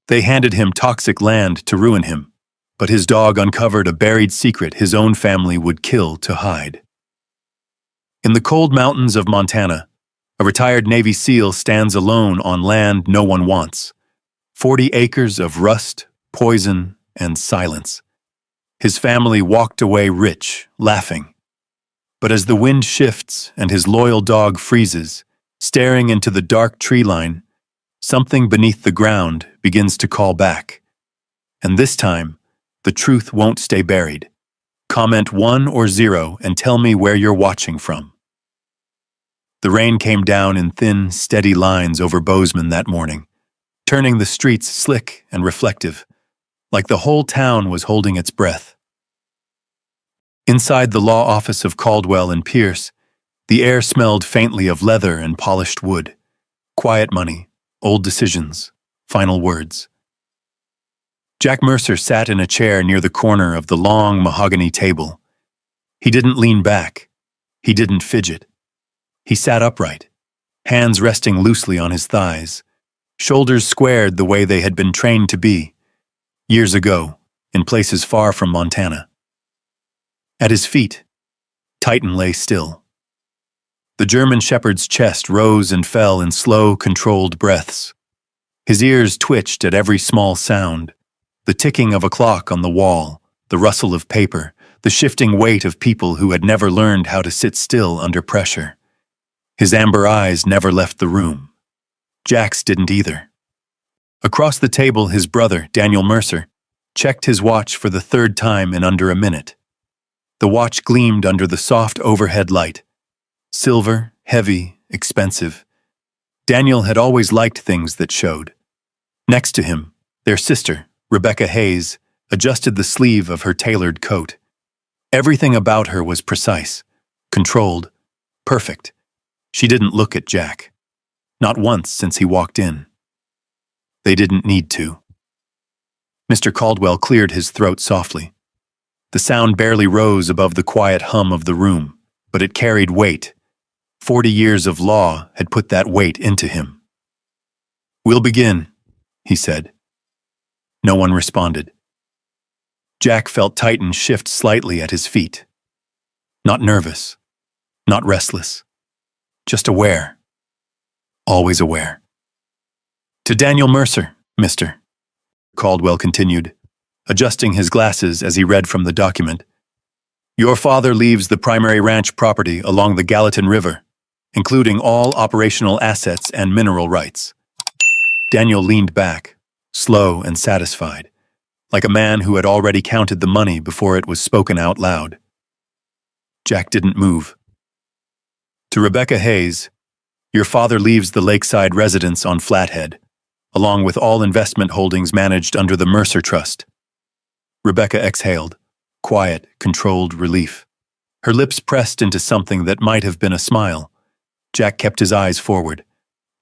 They handed him toxic land to ruin him, but his dog uncovered a buried secret his own family would kill to hide. In the cold mountains of Montana, a retired Navy SEAL stands alone on land no one wants. 40 acres of rust, poison, and silence. His family walked away rich, laughing. But as the wind shifts and his loyal dog freezes, staring into the dark tree line, something beneath the ground begins to call back. And this time, the truth won't stay buried. Comment 1 or 0 and tell me where you're watching from. The rain came down in thin, steady lines over Bozeman that morning, turning the streets slick and reflective, like the whole town was holding its breath. Inside the law office of Caldwell and Pierce, the air smelled faintly of leather and polished wood, quiet money, old decisions, final words. Jack Mercer sat in a chair near the corner of the long mahogany table. He didn't lean back. He didn't fidget. He sat upright, hands resting loosely on his thighs, shoulders squared the way they had been trained to be, years ago, in places far from Montana. At his feet, Titan lay still. The German shepherd's chest rose and fell in slow, controlled breaths. His ears twitched at every small sound, the ticking of a clock on the wall, the rustle of paper, the shifting weight of people who had never learned how to sit still under pressure. His amber eyes never left the room. Jack's didn't either. Across the table, his brother, Daniel Mercer, checked his watch for the third time in under a minute. The watch gleamed under the soft overhead light. Silver, heavy, expensive. Daniel had always liked things that showed. Next to him, their sister, Rebecca Hayes, adjusted the sleeve of her tailored coat. Everything about her was precise, controlled, perfect. She didn't look at Jack. Not once since he walked in. They didn't need to. Mr. Caldwell cleared his throat softly. The sound barely rose above the quiet hum of the room, but it carried weight. 40 years of law had put that weight into him. "We'll begin," he said. No one responded. Jack felt Titan shift slightly at his feet. Not nervous, not restless, just aware. Always aware. "To Daniel Mercer, Mr." Caldwell continued, adjusting his glasses as he read from the document. "Your father leaves the primary ranch property along the Gallatin River, including all operational assets and mineral rights." Daniel leaned back, slow and satisfied, like a man who had already counted the money before it was spoken out loud. Jack didn't move. "To Rebecca Hayes, your father leaves the lakeside residence on Flathead, along with all investment holdings managed under the Mercer Trust." Rebecca exhaled, quiet, controlled relief. Her lips pressed into something that might have been a smile. Jack kept his eyes forward.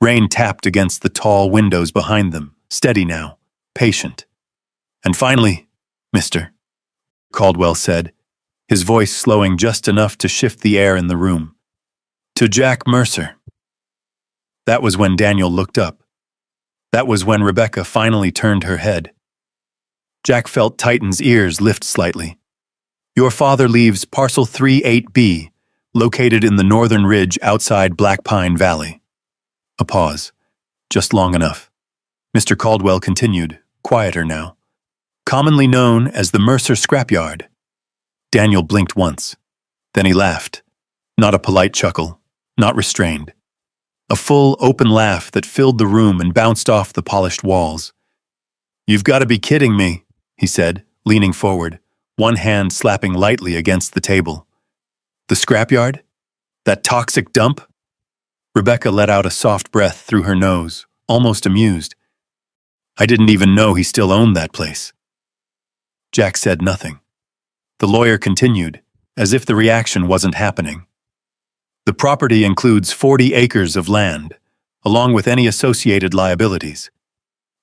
Rain tapped against the tall windows behind them, steady now, patient. "And finally, Mr." Caldwell said, his voice slowing just enough to shift the air in the room. "To Jack Mercer." That was when Daniel looked up. That was when Rebecca finally turned her head. Jack felt Titan's ears lift slightly. "Your father leaves Parcel 38B, located in the northern ridge outside Black Pine Valley." A pause, just long enough. Mr. Caldwell continued, quieter now. "Commonly known as the Mercer Scrapyard." Daniel blinked once. Then he laughed. Not a polite chuckle, not restrained. A full, open laugh that filled the room and bounced off the polished walls. "You've got to be kidding me," he said, leaning forward, one hand slapping lightly against the table. "The scrapyard? That toxic dump?" Rebecca let out a soft breath through her nose, almost amused. "I didn't even know he still owned that place." Jack said nothing. The lawyer continued, as if the reaction wasn't happening. "The property includes 40 acres of land, along with any associated liabilities.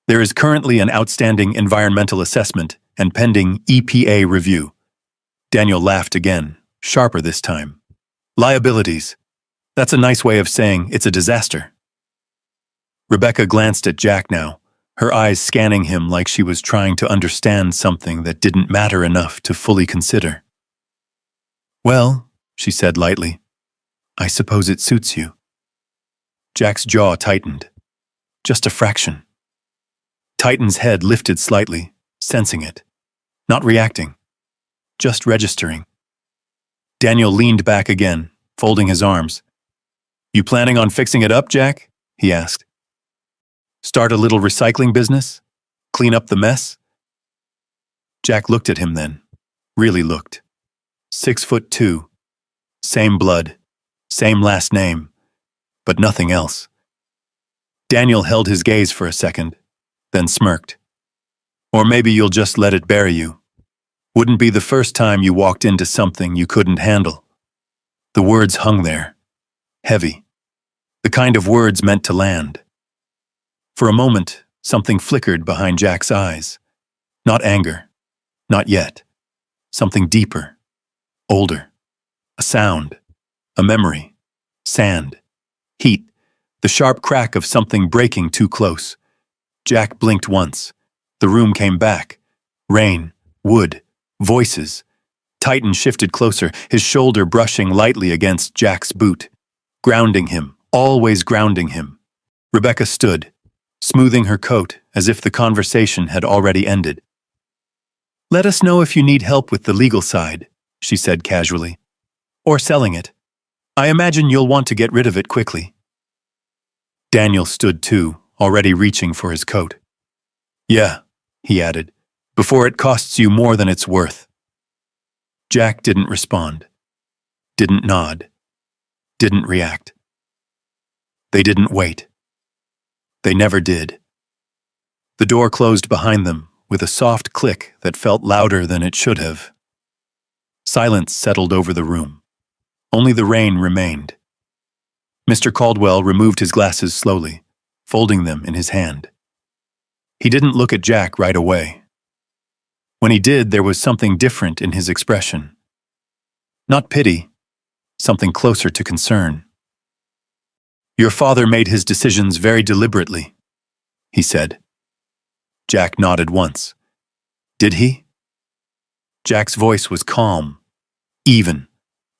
There is currently an outstanding environmental assessment and pending EPA review." Daniel laughed again, sharper this time. "Liabilities. That's a nice way of saying it's a disaster." Rebecca glanced at Jack now, her eyes scanning him like she was trying to understand something that didn't matter enough to fully consider. "Well," she said lightly, "I suppose it suits you." Jack's jaw tightened. Just a fraction. Titan's head lifted slightly, sensing it. Not reacting. Just registering. Daniel leaned back again, folding his arms. "You planning on fixing it up, Jack?" he asked. "Start a little recycling business? Clean up the mess?" Jack looked at him then. Really looked. 6'2". Same blood. Same last name. But nothing else. Daniel held his gaze for a second, then smirked. "Or maybe you'll just let it bury you. Wouldn't be the first time you walked into something you couldn't handle." The words hung there. Heavy. The kind of words meant to land. For a moment, something flickered behind Jack's eyes. Not anger. Not yet. Something deeper. Older. A sound. A memory. Sand. Heat. The sharp crack of something breaking too close. Jack blinked once. The room came back. Rain. Wood. Voices. Titan shifted closer, his shoulder brushing lightly against Jack's boot. Grounding him. Always grounding him. Rebecca stood, smoothing her coat as if the conversation had already ended. "Let us know if you need help with the legal side," she said casually. "Or selling it. I imagine you'll want to get rid of it quickly." Daniel stood too, already reaching for his coat. "Yeah," he added, "before it costs you more than it's worth." Jack didn't respond. Didn't nod. Didn't react. They didn't wait. They never did. The door closed behind them with a soft click that felt louder than it should have. Silence settled over the room. Only the rain remained. Mr. Caldwell removed his glasses slowly, folding them in his hand. He didn't look at Jack right away. When he did, there was something different in his expression. Not pity, something closer to concern. "Your father made his decisions very deliberately," he said. Jack nodded once. "Did he?" Jack's voice was calm, even,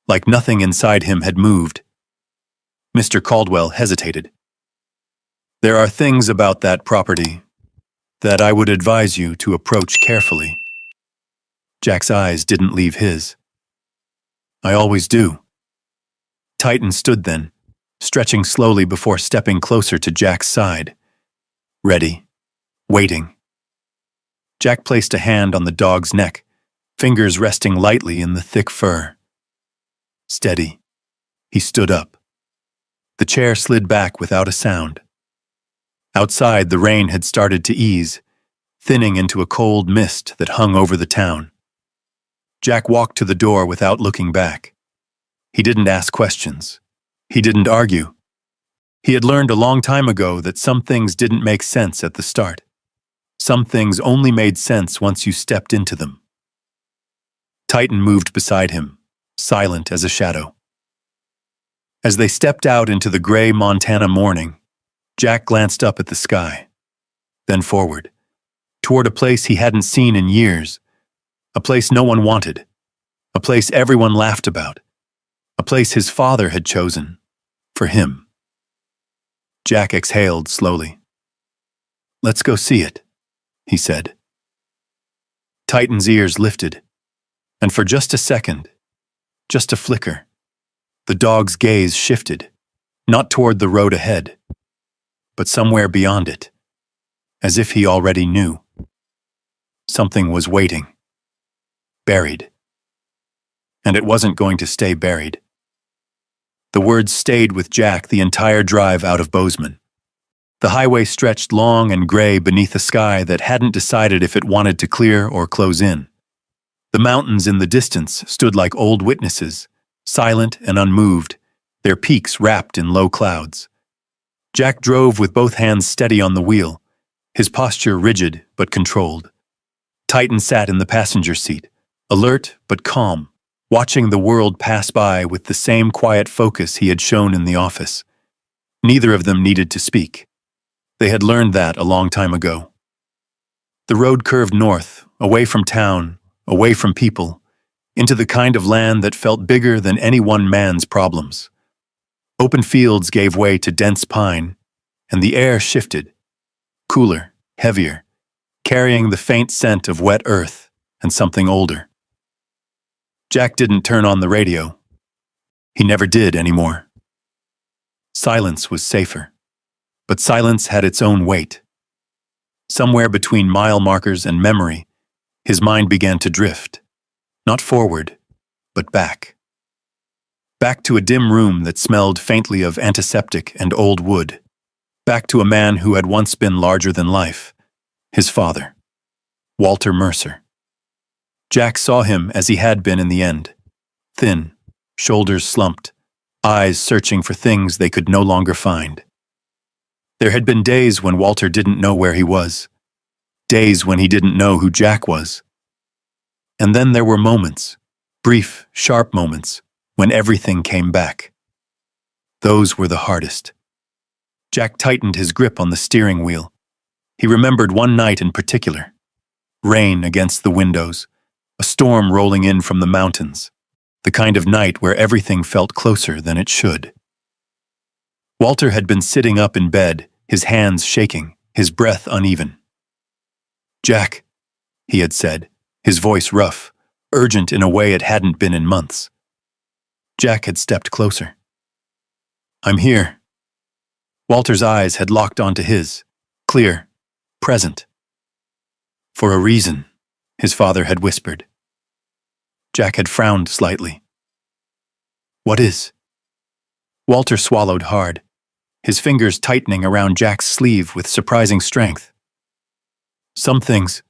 like nothing inside him had moved. Mr. Caldwell hesitated. "There are things about that property that I would advise you to approach carefully." Jack's eyes didn't leave his. "I always do." Titan stood then, stretching slowly before stepping closer to Jack's side. Ready. Waiting. Jack placed a hand on the dog's neck, fingers resting lightly in the thick fur. Steady. He stood up. The chair slid back without a sound. Outside, the rain had started to ease, thinning into a cold mist that hung over the town. Jack walked to the door without looking back. He didn't ask questions. He didn't argue. He had learned a long time ago that some things didn't make sense at the start. Some things only made sense once you stepped into them. Titan moved beside him, silent as a shadow. As they stepped out into the gray Montana morning, Jack glanced up at the sky, then forward, toward a place he hadn't seen in years, a place no one wanted, a place everyone laughed about, a place his father had chosen for him. Jack exhaled slowly. "Let's go see it," he said. Titan's ears lifted, and for just a second, just a flicker, the dog's gaze shifted, not toward the road ahead, but somewhere beyond it, as if he already knew. Something was waiting, buried. And it wasn't going to stay buried. The words stayed with Jack the entire drive out of Bozeman. The highway stretched long and gray beneath a sky that hadn't decided if it wanted to clear or close in. The mountains in the distance stood like old witnesses, silent and unmoved, their peaks wrapped in low clouds. Jack drove with both hands steady on the wheel, his posture rigid but controlled. Titan sat in the passenger seat, alert but calm, watching the world pass by with the same quiet focus he had shown in the office. Neither of them needed to speak. They had learned that a long time ago. The road curved north, away from town, away from people, into the kind of land that felt bigger than any one man's problems. Open fields gave way to dense pine, and the air shifted, cooler, heavier, carrying the faint scent of wet earth and something older. Jack didn't turn on the radio. He never did anymore. Silence was safer, but silence had its own weight. Somewhere between mile markers and memory, his mind began to drift, not forward, but back. Back to a dim room that smelled faintly of antiseptic and old wood. Back to a man who had once been larger than life, his father, Walter Mercer. Jack saw him as he had been in the end, thin, shoulders slumped, eyes searching for things they could no longer find. There had been days when Walter didn't know where he was, days when he didn't know who Jack was. And then there were moments, brief, sharp moments, when everything came back. Those were the hardest. Jack tightened his grip on the steering wheel. He remembered one night in particular. Rain against the windows, a storm rolling in from the mountains, the kind of night where everything felt closer than it should. Walter had been sitting up in bed, his hands shaking, his breath uneven. "Jack," he had said, his voice rough, urgent in a way it hadn't been in months. Jack had stepped closer. "I'm here." Walter's eyes had locked onto his, clear, present. "For a reason," his father had whispered. Jack had frowned slightly. "What is?" Walter swallowed hard, his fingers tightening around Jack's sleeve with surprising strength. "Some things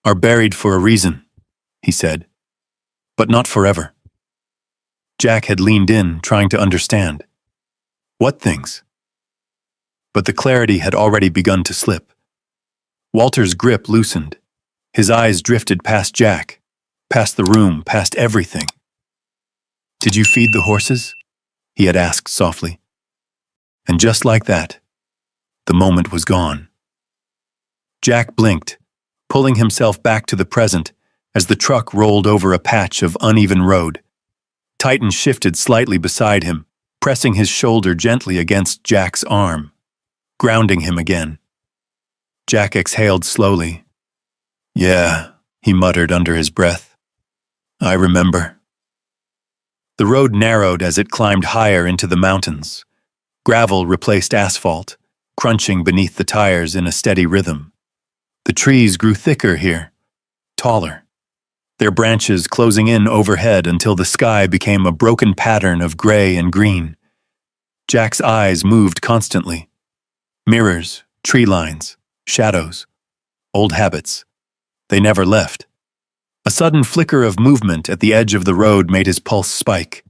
are buried for a reason," he said, "but not forever." Jack had leaned in, trying to understand. What things? But the clarity had already begun to slip. Walter's grip loosened. His eyes drifted past Jack, past the room, past everything. "Did you feed the horses?" he had asked softly. And just like that, the moment was gone. Jack blinked, pulling himself back to the present as the truck rolled over a patch of uneven road. Titan shifted slightly beside him, pressing his shoulder gently against Jack's arm, grounding him again. Jack exhaled slowly. "Yeah," he muttered under his breath. "I remember." The road narrowed as it climbed higher into the mountains. Gravel replaced asphalt, crunching beneath the tires in a steady rhythm. The trees grew thicker here, taller, their branches closing in overhead until the sky became a broken pattern of gray and green. Jack's eyes moved constantly. Mirrors, tree lines, shadows, old habits. They never left. A sudden flicker of movement at the edge of the road made his pulse spike,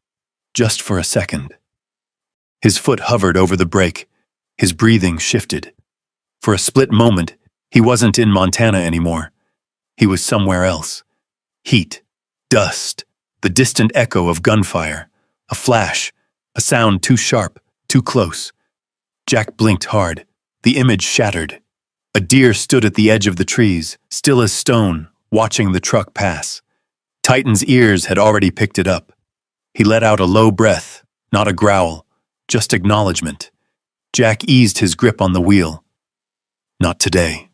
just for a second. His foot hovered over the brake. His breathing shifted. For a split moment, he wasn't in Montana anymore. He was somewhere else. Heat, dust, the distant echo of gunfire, a flash, a sound too sharp, too close. Jack blinked hard. The image shattered. A deer stood at the edge of the trees, still as stone, watching the truck pass. Titan's ears had already picked it up. He let out a low breath, not a growl, just acknowledgement. Jack eased his grip on the wheel. "Not today,"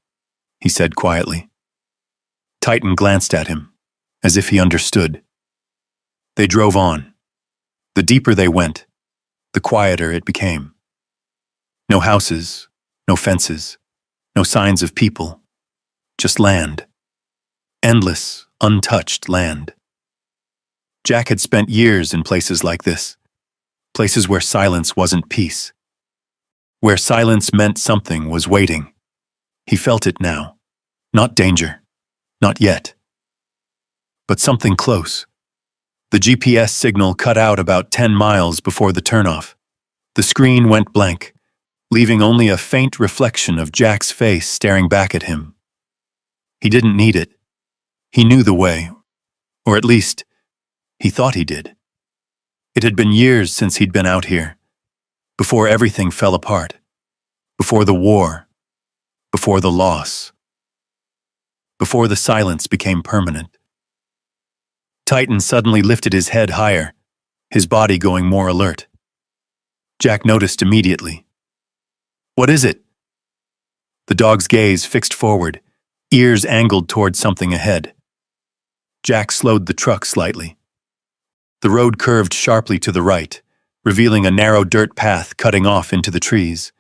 he said quietly. Titan glanced at him, as if he understood. They drove on. The deeper they went, the quieter it became. No houses, no fences, no signs of people, just land. Endless, untouched land. Jack had spent years in places like this, places where silence wasn't peace, where silence meant something was waiting. He felt it now. Not danger, not yet, but something close. The GPS signal cut out about 10 miles before the turnoff. The screen went blank, leaving only a faint reflection of Jack's face staring back at him. He didn't need it. He knew the way, or at least, he thought he did. It had been years since he'd been out here, before everything fell apart, before the war, before the loss, before the silence became permanent. Titan suddenly lifted his head higher, his body going more alert. Jack noticed immediately. "What is it?" The dog's gaze fixed forward, ears angled toward something ahead. Jack slowed the truck slightly. The road curved sharply to the right, revealing a narrow dirt path cutting off into the trees,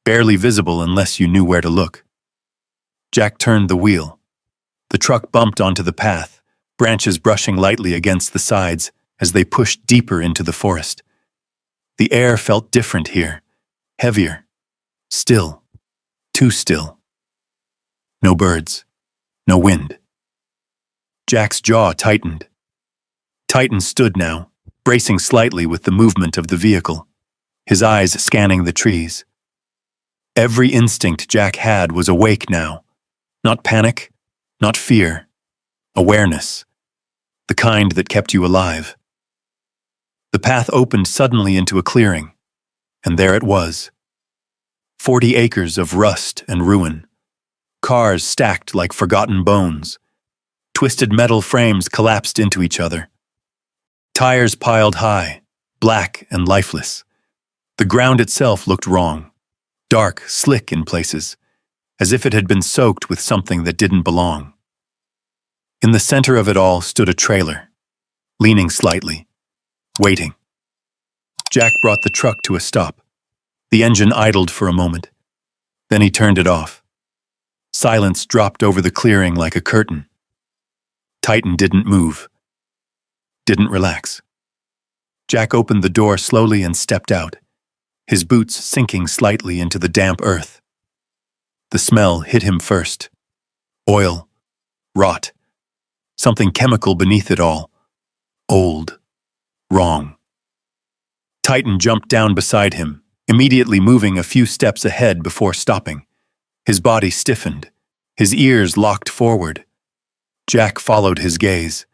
barely visible unless you knew where to look. Jack turned the wheel. The truck bumped onto the path, branches brushing lightly against the sides as they pushed deeper into the forest. The air felt different here, heavier, still, too still. No birds, no wind. Jack's jaw tightened. Titan stood now, bracing slightly with the movement of the vehicle, his eyes scanning the trees. Every instinct Jack had was awake now. Not panic, not fear. Awareness. The kind that kept you alive. The path opened suddenly into a clearing, and there it was. 40 acres of rust and ruin. Cars stacked like forgotten bones. Twisted metal frames collapsed into each other. Tires piled high, black and lifeless. The ground itself looked wrong, dark, slick in places, as if it had been soaked with something that didn't belong. In the center of it all stood a trailer, leaning slightly, waiting. Jack brought the truck to a stop. The engine idled for a moment. Then he turned it off. Silence dropped over the clearing like a curtain. Titan didn't move. Didn't relax. Jack opened the door slowly and stepped out, his boots sinking slightly into the damp earth. The smell hit him first. Oil. Rot. Something chemical beneath it all. Old. Wrong. Titan jumped down beside him, immediately moving a few steps ahead before stopping. His body stiffened, his ears locked forward. Jack followed his gaze.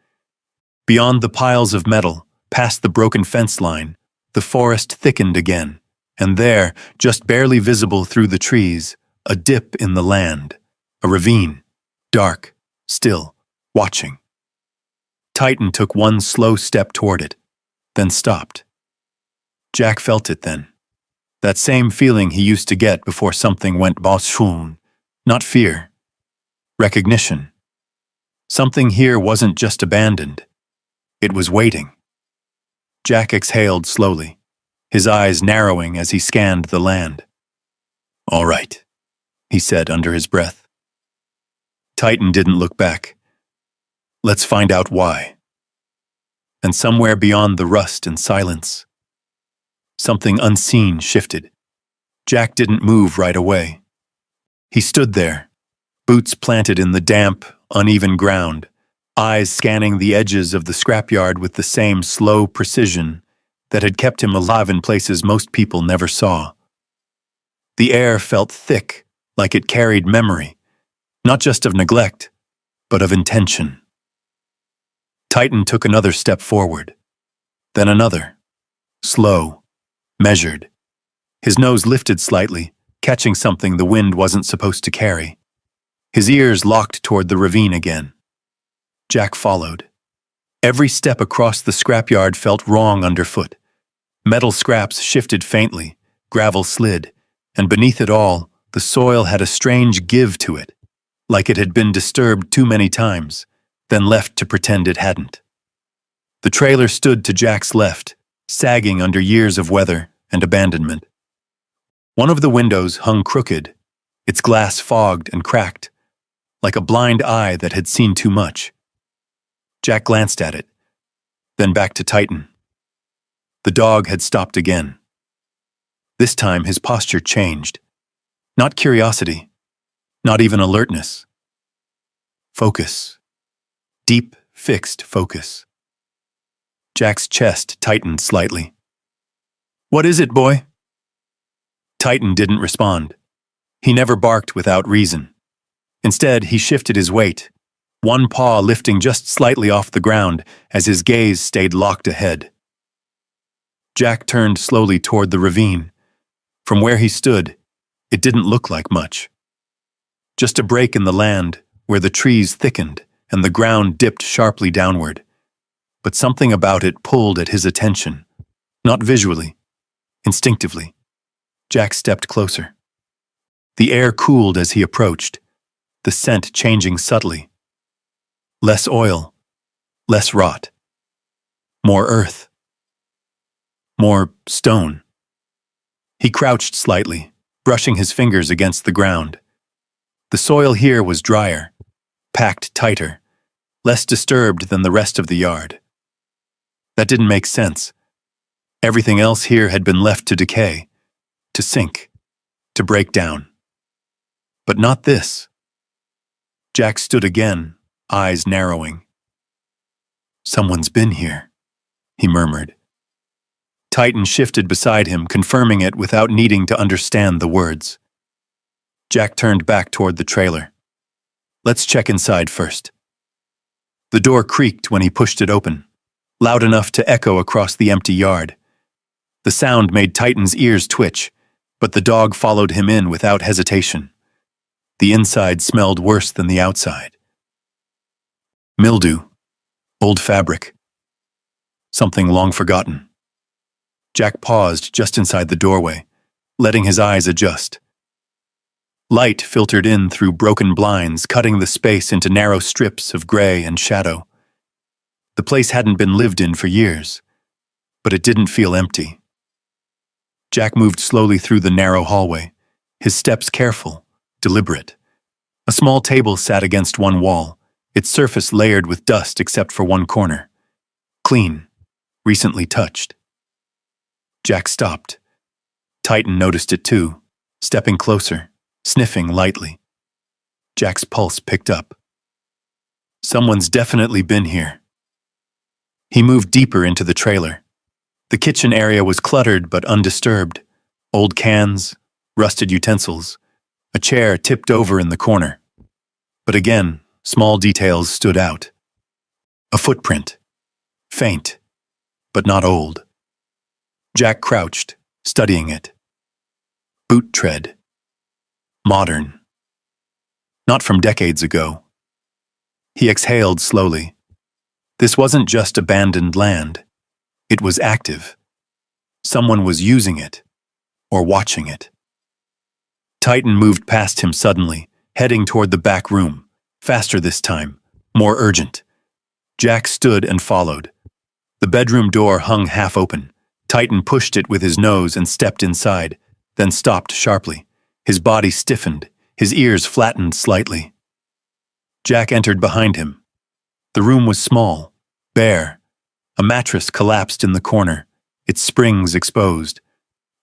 Beyond the piles of metal, past the broken fence line, the forest thickened again, and there, just barely visible through the trees, a dip in the land, a ravine, dark, still, watching. Titan took one slow step toward it, then stopped. Jack felt it then. That same feeling he used to get before something went boshun. Not fear. Recognition. Something here wasn't just abandoned. It was waiting. Jack exhaled slowly, his eyes narrowing as he scanned the land. "All right," he said under his breath. Titan didn't look back. "Let's find out why." And somewhere beyond the rust and silence, something unseen shifted. Jack didn't move right away. He stood there, boots planted in the damp, uneven ground, eyes scanning the edges of the scrapyard with the same slow precision that had kept him alive in places most people never saw. The air felt thick, like it carried memory, not just of neglect, but of intention. Titan took another step forward, then another, slow, measured. His nose lifted slightly, catching something the wind wasn't supposed to carry. His ears locked toward the ravine again. Jack followed. Every step across the scrapyard felt wrong underfoot. Metal scraps shifted faintly, gravel slid, and beneath it all, the soil had a strange give to it, like it had been disturbed too many times, then left to pretend it hadn't. The trailer stood to Jack's left, sagging under years of weather and abandonment. One of the windows hung crooked, its glass fogged and cracked, like a blind eye that had seen too much. Jack glanced at it, then back to Titan. The dog had stopped again. This time his posture changed. Not curiosity, not even alertness. Focus. Deep, fixed focus. Jack's chest tightened slightly. "What is it, boy?" Titan didn't respond. He never barked without reason. Instead, he shifted his weight, one paw lifting just slightly off the ground as his gaze stayed locked ahead. Jack turned slowly toward the ravine. From where he stood, it didn't look like much. just a break in the land where the trees thickened and the ground dipped sharply downward. But something about it pulled at his attention, not visually, instinctively. Jack stepped closer. The air cooled as he approached, the scent changing subtly. Less oil, less rot. More earth. More stone. He crouched slightly, brushing his fingers against the ground. The soil here was drier, packed tighter, less disturbed than the rest of the yard. That didn't make sense. Everything else here had been left to decay, to sink, to break down. But not this. Jack stood again, eyes narrowing. "Someone's been here," he murmured. Titan shifted beside him, confirming it without needing to understand the words. Jack turned back toward the trailer. "Let's check inside first." The door creaked when he pushed it open, loud enough to echo across the empty yard. The sound made Titan's ears twitch, but the dog followed him in without hesitation. The inside smelled worse than the outside. Mildew, old fabric, something long forgotten. Jack paused just inside the doorway, letting his eyes adjust. Light filtered in through broken blinds, cutting the space into narrow strips of gray and shadow. The place hadn't been lived in for years, but it didn't feel empty. Jack moved slowly through the narrow hallway, his steps careful, deliberate. A small table sat against one wall, its surface layered with dust except for one corner. Clean, recently touched. Jack stopped. Titan noticed it too, stepping closer, sniffing lightly. Jack's pulse picked up. Someone's definitely been here. He moved deeper into the trailer. The kitchen area was cluttered but undisturbed. Old cans, rusted utensils, a chair tipped over in the corner. But again, small details stood out. A footprint. Faint, but not old. Jack crouched, studying it. Boot tread. Modern. Not from decades ago. He exhaled slowly. This wasn't just abandoned land. It was active. Someone was using it, or watching it. Titan moved past him suddenly, heading toward the back room, faster this time, more urgent. Jack stood and followed. The bedroom door hung half open. Titan pushed it with his nose and stepped inside, then stopped sharply. His body stiffened, his ears flattened slightly. Jack entered behind him. The room was small, bare. A mattress collapsed in the corner, its springs exposed.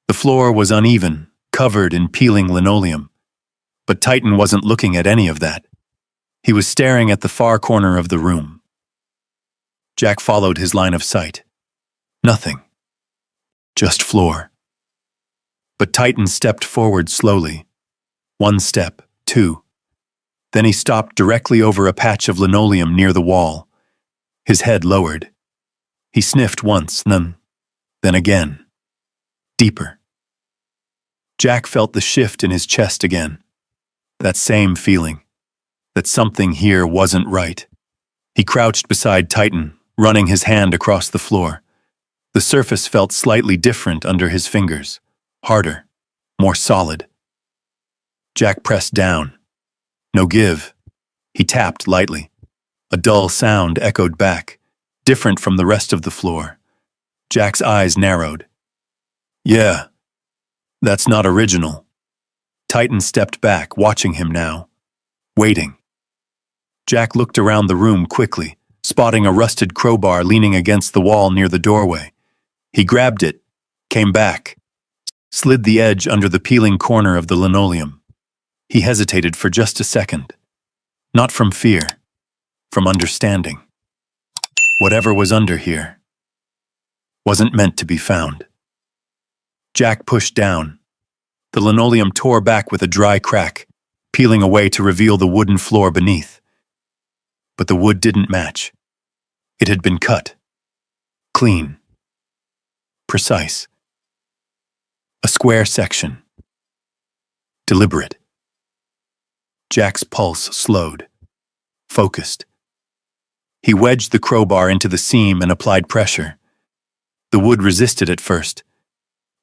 The floor was uneven, covered in peeling linoleum. But Titan wasn't looking at any of that. He was staring at the far corner of the room. Jack followed his line of sight. Nothing. Just floor. But Titan stepped forward slowly. One step, two. Then he stopped directly over a patch of linoleum near the wall. His head lowered. He sniffed once, then again. Deeper. Jack felt the shift in his chest again. That same feeling. That something here wasn't right. He crouched beside Titan, running his hand across the floor. The surface felt slightly different under his fingers. Harder. More solid. Jack pressed down. No give. He tapped lightly. A dull sound echoed back, different from the rest of the floor. Jack's eyes narrowed. Yeah, that's not original. Titan stepped back, watching him now. Waiting. Jack looked around the room quickly, spotting a rusted crowbar leaning against the wall near the doorway. He grabbed it, came back, slid the edge under the peeling corner of the linoleum. He hesitated for just a second. Not from fear, from understanding. Whatever was under here wasn't meant to be found. Jack pushed down. The linoleum tore back with a dry crack, peeling away to reveal the wooden floor beneath. But the wood didn't match. It had been cut. Clean. Precise. A square section. Deliberate. Jack's pulse slowed, focused. He wedged the crowbar into the seam and applied pressure. The wood resisted at first.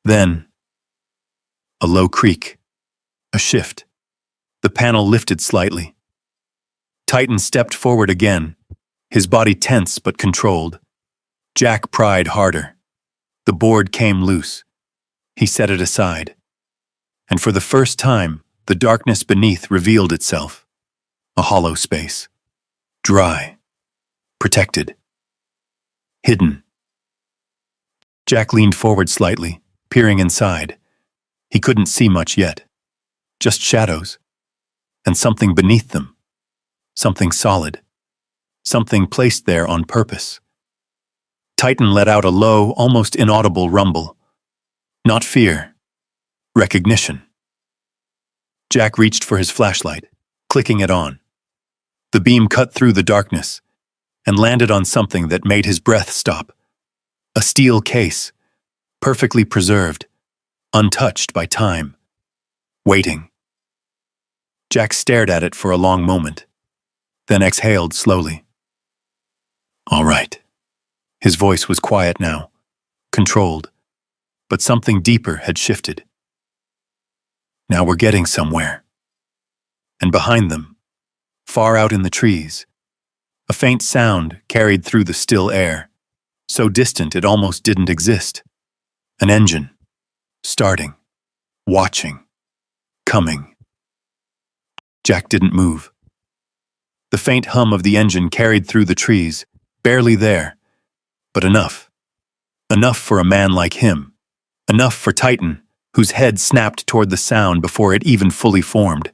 Then, a low creak, a shift. The panel lifted slightly. Titan stepped forward again, his body tense but controlled. Jack pried harder. The board came loose. He set it aside. And for the first time, the darkness beneath revealed itself. A hollow space. Dry. Protected. Hidden. Jack leaned forward slightly, peering inside. He couldn't see much yet. Just shadows. And something beneath them. Something solid. Something placed there on purpose. Titan let out a low, almost inaudible rumble. Not fear. Recognition. Jack reached for his flashlight, clicking it on. The beam cut through the darkness and landed on something that made his breath stop. A steel case, perfectly preserved, untouched by time. Waiting. Jack stared at it for a long moment, then exhaled slowly. All right. His voice was quiet now, controlled, but something deeper had shifted. Now we're getting somewhere. And behind them, far out in the trees, a faint sound carried through the still air, so distant it almost didn't exist. An engine. Starting. Watching. Coming. Jack didn't move. The faint hum of the engine carried through the trees, barely there, but enough. Enough for a man like him. Enough for Titan, whose head snapped toward the sound before it even fully formed.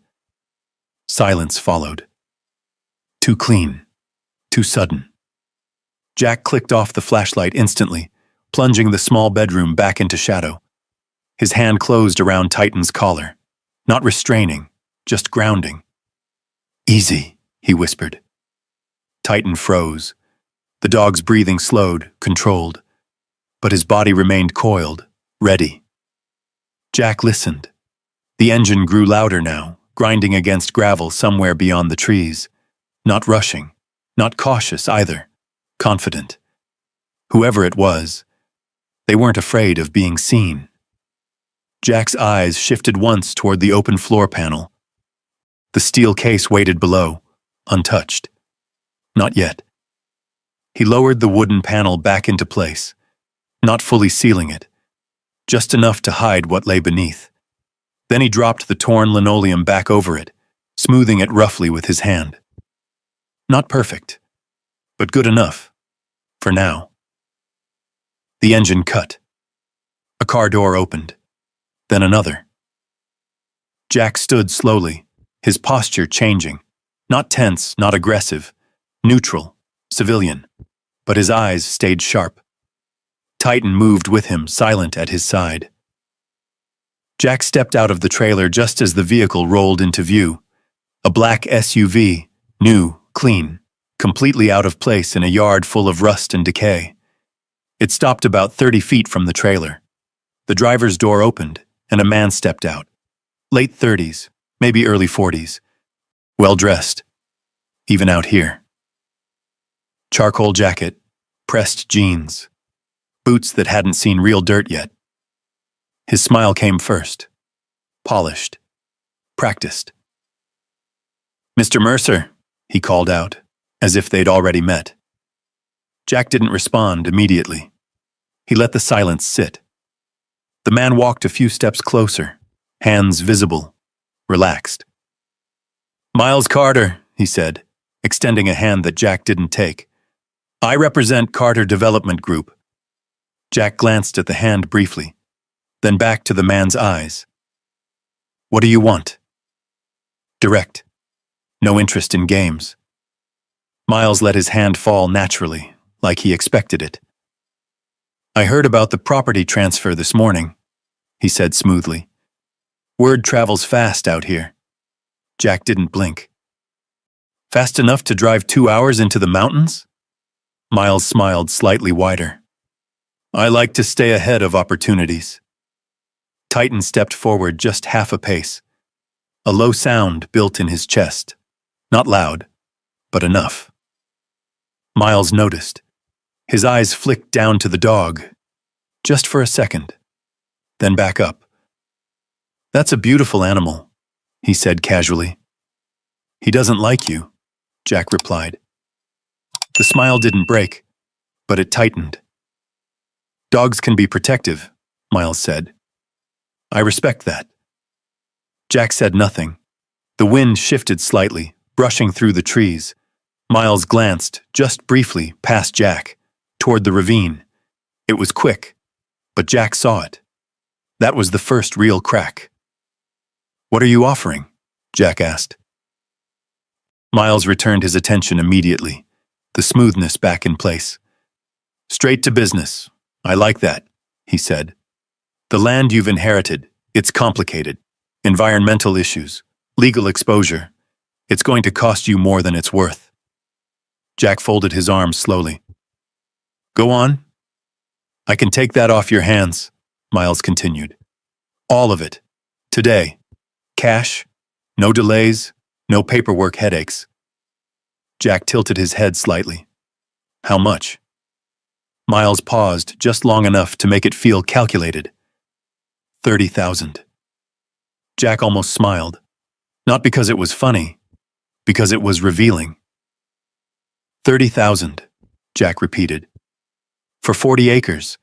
Silence followed. Too clean. Too sudden. Jack clicked off the flashlight instantly, plunging the small bedroom back into shadow. His hand closed around Titan's collar. Not restraining, just grounding. Easy, he whispered. Titan froze. The dog's breathing slowed, controlled. But his body remained coiled, ready. Jack listened. The engine grew louder now, grinding against gravel somewhere beyond the trees. Not rushing, not cautious either, confident. Whoever it was, they weren't afraid of being seen. Jack's eyes shifted once toward the open floor panel. The steel case waited below, untouched. Not yet. He lowered the wooden panel back into place, not fully sealing it, just enough to hide what lay beneath. Then he dropped the torn linoleum back over it, smoothing it roughly with his hand. Not perfect, but good enough, for now. The engine cut. A car door opened, then another. Jack stood slowly, his posture changing, not tense, not aggressive, neutral, civilian, but his eyes stayed sharp. Titan moved with him, silent at his side. Jack stepped out of the trailer just as the vehicle rolled into view. A black SUV, new, clean, completely out of place in a yard full of rust and decay. It stopped about 30 feet from the trailer. The driver's door opened, and a man stepped out. Late 30s, maybe early 40s. Well-dressed, even out here. Charcoal jacket, pressed jeans, boots that hadn't seen real dirt yet. His smile came first. Polished. Practiced. "Mr. Mercer," he called out, as if they'd already met. Jack didn't respond immediately. He let the silence sit. The man walked a few steps closer, hands visible, relaxed. "Miles Carter," he said, extending a hand that Jack didn't take. "I represent Carter Development Group." Jack glanced at the hand briefly, then back to the man's eyes. "What do you want?" Direct. No interest in games. Miles let his hand fall naturally, like he expected it. "I heard about the property transfer this morning," he said smoothly. "Word travels fast out here." Jack didn't blink. "Fast enough to drive 2 hours into the mountains?" Miles smiled slightly wider. "I like to stay ahead of opportunities." Titan stepped forward just half a pace. A low sound built in his chest. Not loud, but enough. Miles noticed. His eyes flicked down to the dog, just for a second, then back up. "That's a beautiful animal," he said casually. "He doesn't like you," Jack replied. The smile didn't break, but it tightened. "Dogs can be protective," Miles said. "I respect that." Jack said nothing. The wind shifted slightly, brushing through the trees. Miles glanced, just briefly, past Jack, toward the ravine. It was quick, but Jack saw it. That was the first real crack. "What are you offering?" Jack asked. Miles returned his attention immediately, the smoothness back in place. "Straight to business. I like that," he said. "The land you've inherited, it's complicated. Environmental issues, legal exposure. It's going to cost you more than it's worth." Jack folded his arms slowly. "Go on." "I can take that off your hands," Miles continued. "All of it. Today. Cash. No delays. No paperwork headaches." Jack tilted his head slightly. "How much?" Miles paused just long enough to make it feel calculated. 30,000. Jack almost smiled. Not because it was funny, because it was revealing. 30,000, Jack repeated. "For 40 acres.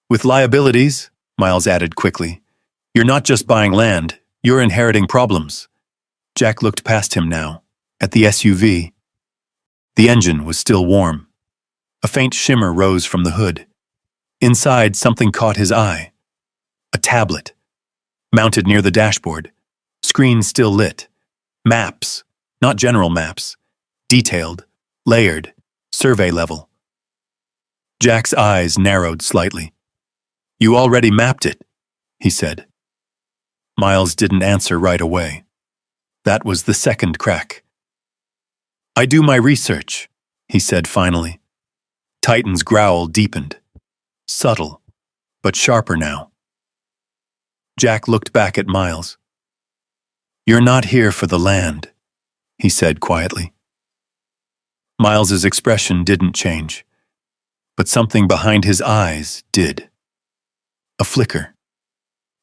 With liabilities," Miles added quickly. "You're not just buying land, you're inheriting problems." Jack looked past him now, at the SUV. The engine was still warm. A faint shimmer rose from the hood. Inside, something caught his eye. A tablet, mounted near the dashboard, screen still lit. Maps, not general maps, detailed, layered, survey level. Jack's eyes narrowed slightly. "You already mapped it," he said. Miles didn't answer right away. That was the second crack. "I do my research," he said finally. Titan's growl deepened. Subtle, but sharper now. Jack looked back at Miles. "You're not here for the land," he said quietly. Miles's expression didn't change, but something behind his eyes did. A flicker.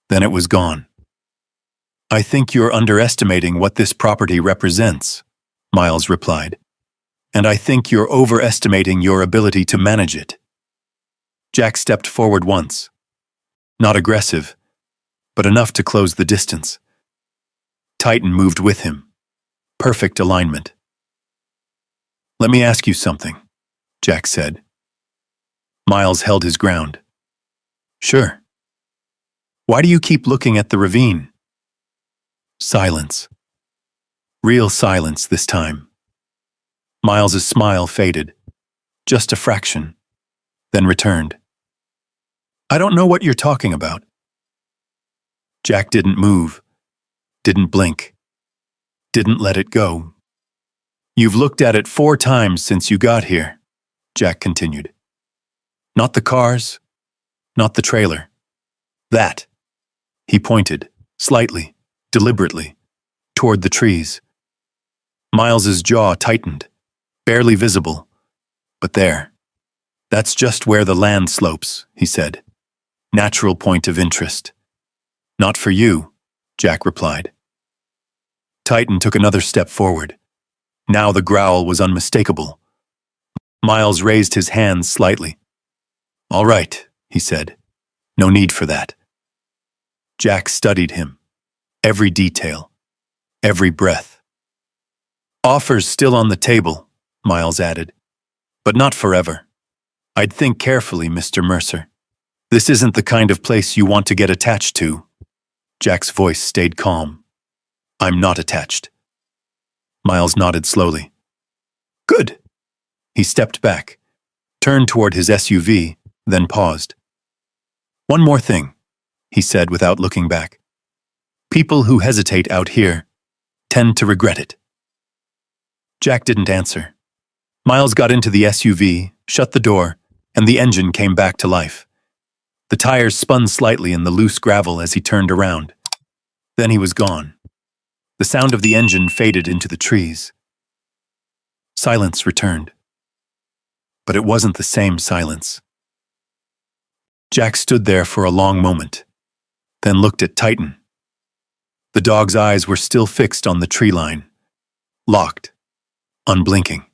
Then it was gone. "I think you're underestimating what this property represents," Miles replied. "And I think you're overestimating your ability to manage it." Jack stepped forward once. Not aggressive, but enough to close the distance. Titan moved with him. Perfect alignment. "Let me ask you something," Jack said. Miles held his ground. "Sure." "Why do you keep looking at the ravine?" Silence. Real silence this time. Miles's smile faded. Just a fraction. Then returned. "I don't know what you're talking about." Jack didn't move. Didn't blink. Didn't let it go. "You've looked at it 4 times since you got here," Jack continued. "Not the cars. Not the trailer. That." He pointed, slightly, deliberately, toward the trees. Miles's jaw tightened. Barely visible, but there. "That's just where the land slopes," he said. "Natural point of interest." "Not for you," Jack replied. Titan took another step forward. Now the growl was unmistakable. Miles raised his hands slightly. "All right," he said. "No need for that." Jack studied him. Every detail. Every breath. "Offers still on the table," Miles added. "But not forever. I'd think carefully, Mr. Mercer. This isn't the kind of place you want to get attached to." Jack's voice stayed calm. "I'm not attached." Miles nodded slowly. "Good." He stepped back, turned toward his SUV, then paused. "One more thing," he said without looking back. "People who hesitate out here tend to regret it." Jack didn't answer. Miles got into the SUV, shut the door, and the engine came back to life. The tires spun slightly in the loose gravel as he turned around. Then he was gone. The sound of the engine faded into the trees. Silence returned. But it wasn't the same silence. Jack stood there for a long moment, then looked at Titan. The dog's eyes were still fixed on the tree line, locked, unblinking.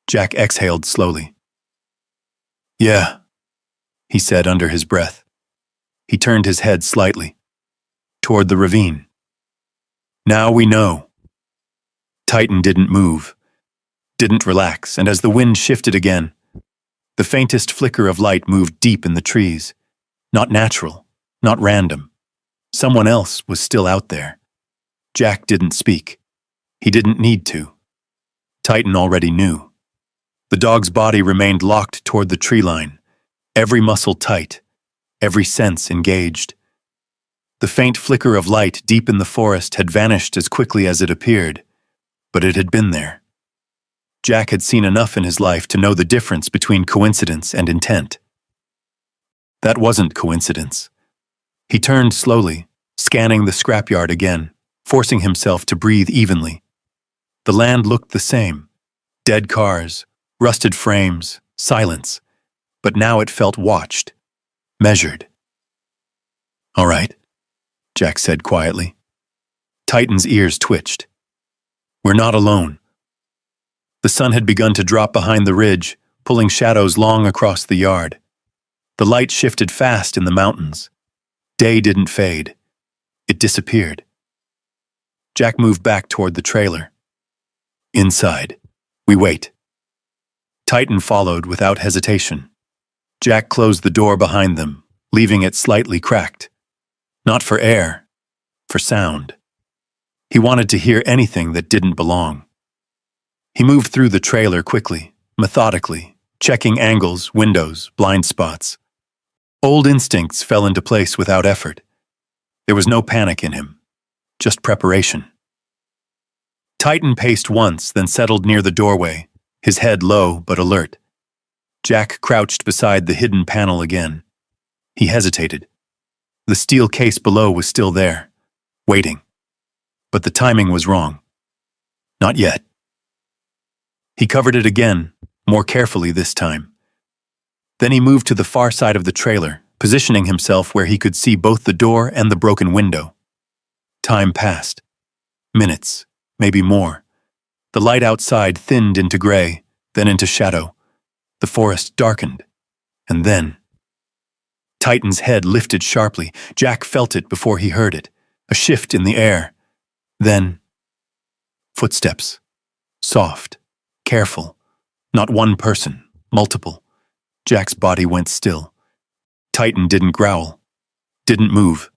Jack exhaled slowly. "Yeah," he said under his breath. He turned his head slightly, toward the ravine. "Now we know." Titan didn't move, didn't relax, and as the wind shifted again, the faintest flicker of light moved deep in the trees. Not natural, not random. Someone else was still out there. Jack didn't speak. He didn't need to. Titan already knew. The dog's body remained locked toward the tree line, every muscle tight, every sense engaged. The faint flicker of light deep in the forest had vanished as quickly as it appeared, but it had been there. Jack had seen enough in his life to know the difference between coincidence and intent. That wasn't coincidence. He turned slowly, scanning the scrapyard again, forcing himself to breathe evenly. The land looked the same. Dead cars, rusted frames, silence. But now it felt watched, measured. "All right," Jack said quietly. Titan's ears twitched. "We're not alone." The sun had begun to drop behind the ridge, pulling shadows long across the yard. The light shifted fast in the mountains. Day didn't fade. It disappeared. Jack moved back toward the trailer. "Inside. We wait." Titan followed without hesitation. Jack closed the door behind them, leaving it slightly cracked. Not for air, for sound. He wanted to hear anything that didn't belong. He moved through the trailer quickly, methodically, checking angles, windows, blind spots. Old instincts fell into place without effort. There was no panic in him, just preparation. Titan paced once, then settled near the doorway, his head low but alert. Jack crouched beside the hidden panel again. He hesitated. The steel case below was still there, waiting. But the timing was wrong. Not yet. He covered it again, more carefully this time. Then he moved to the far side of the trailer, positioning himself where he could see both the door and the broken window. Time passed. Minutes, maybe more. The light outside thinned into gray, then into shadow. The forest darkened. And then... Titan's head lifted sharply. Jack felt it before he heard it. A shift in the air. Then... footsteps. Soft. Careful. Not one person, multiple. Jack's body went still. Titan didn't growl. Didn't move.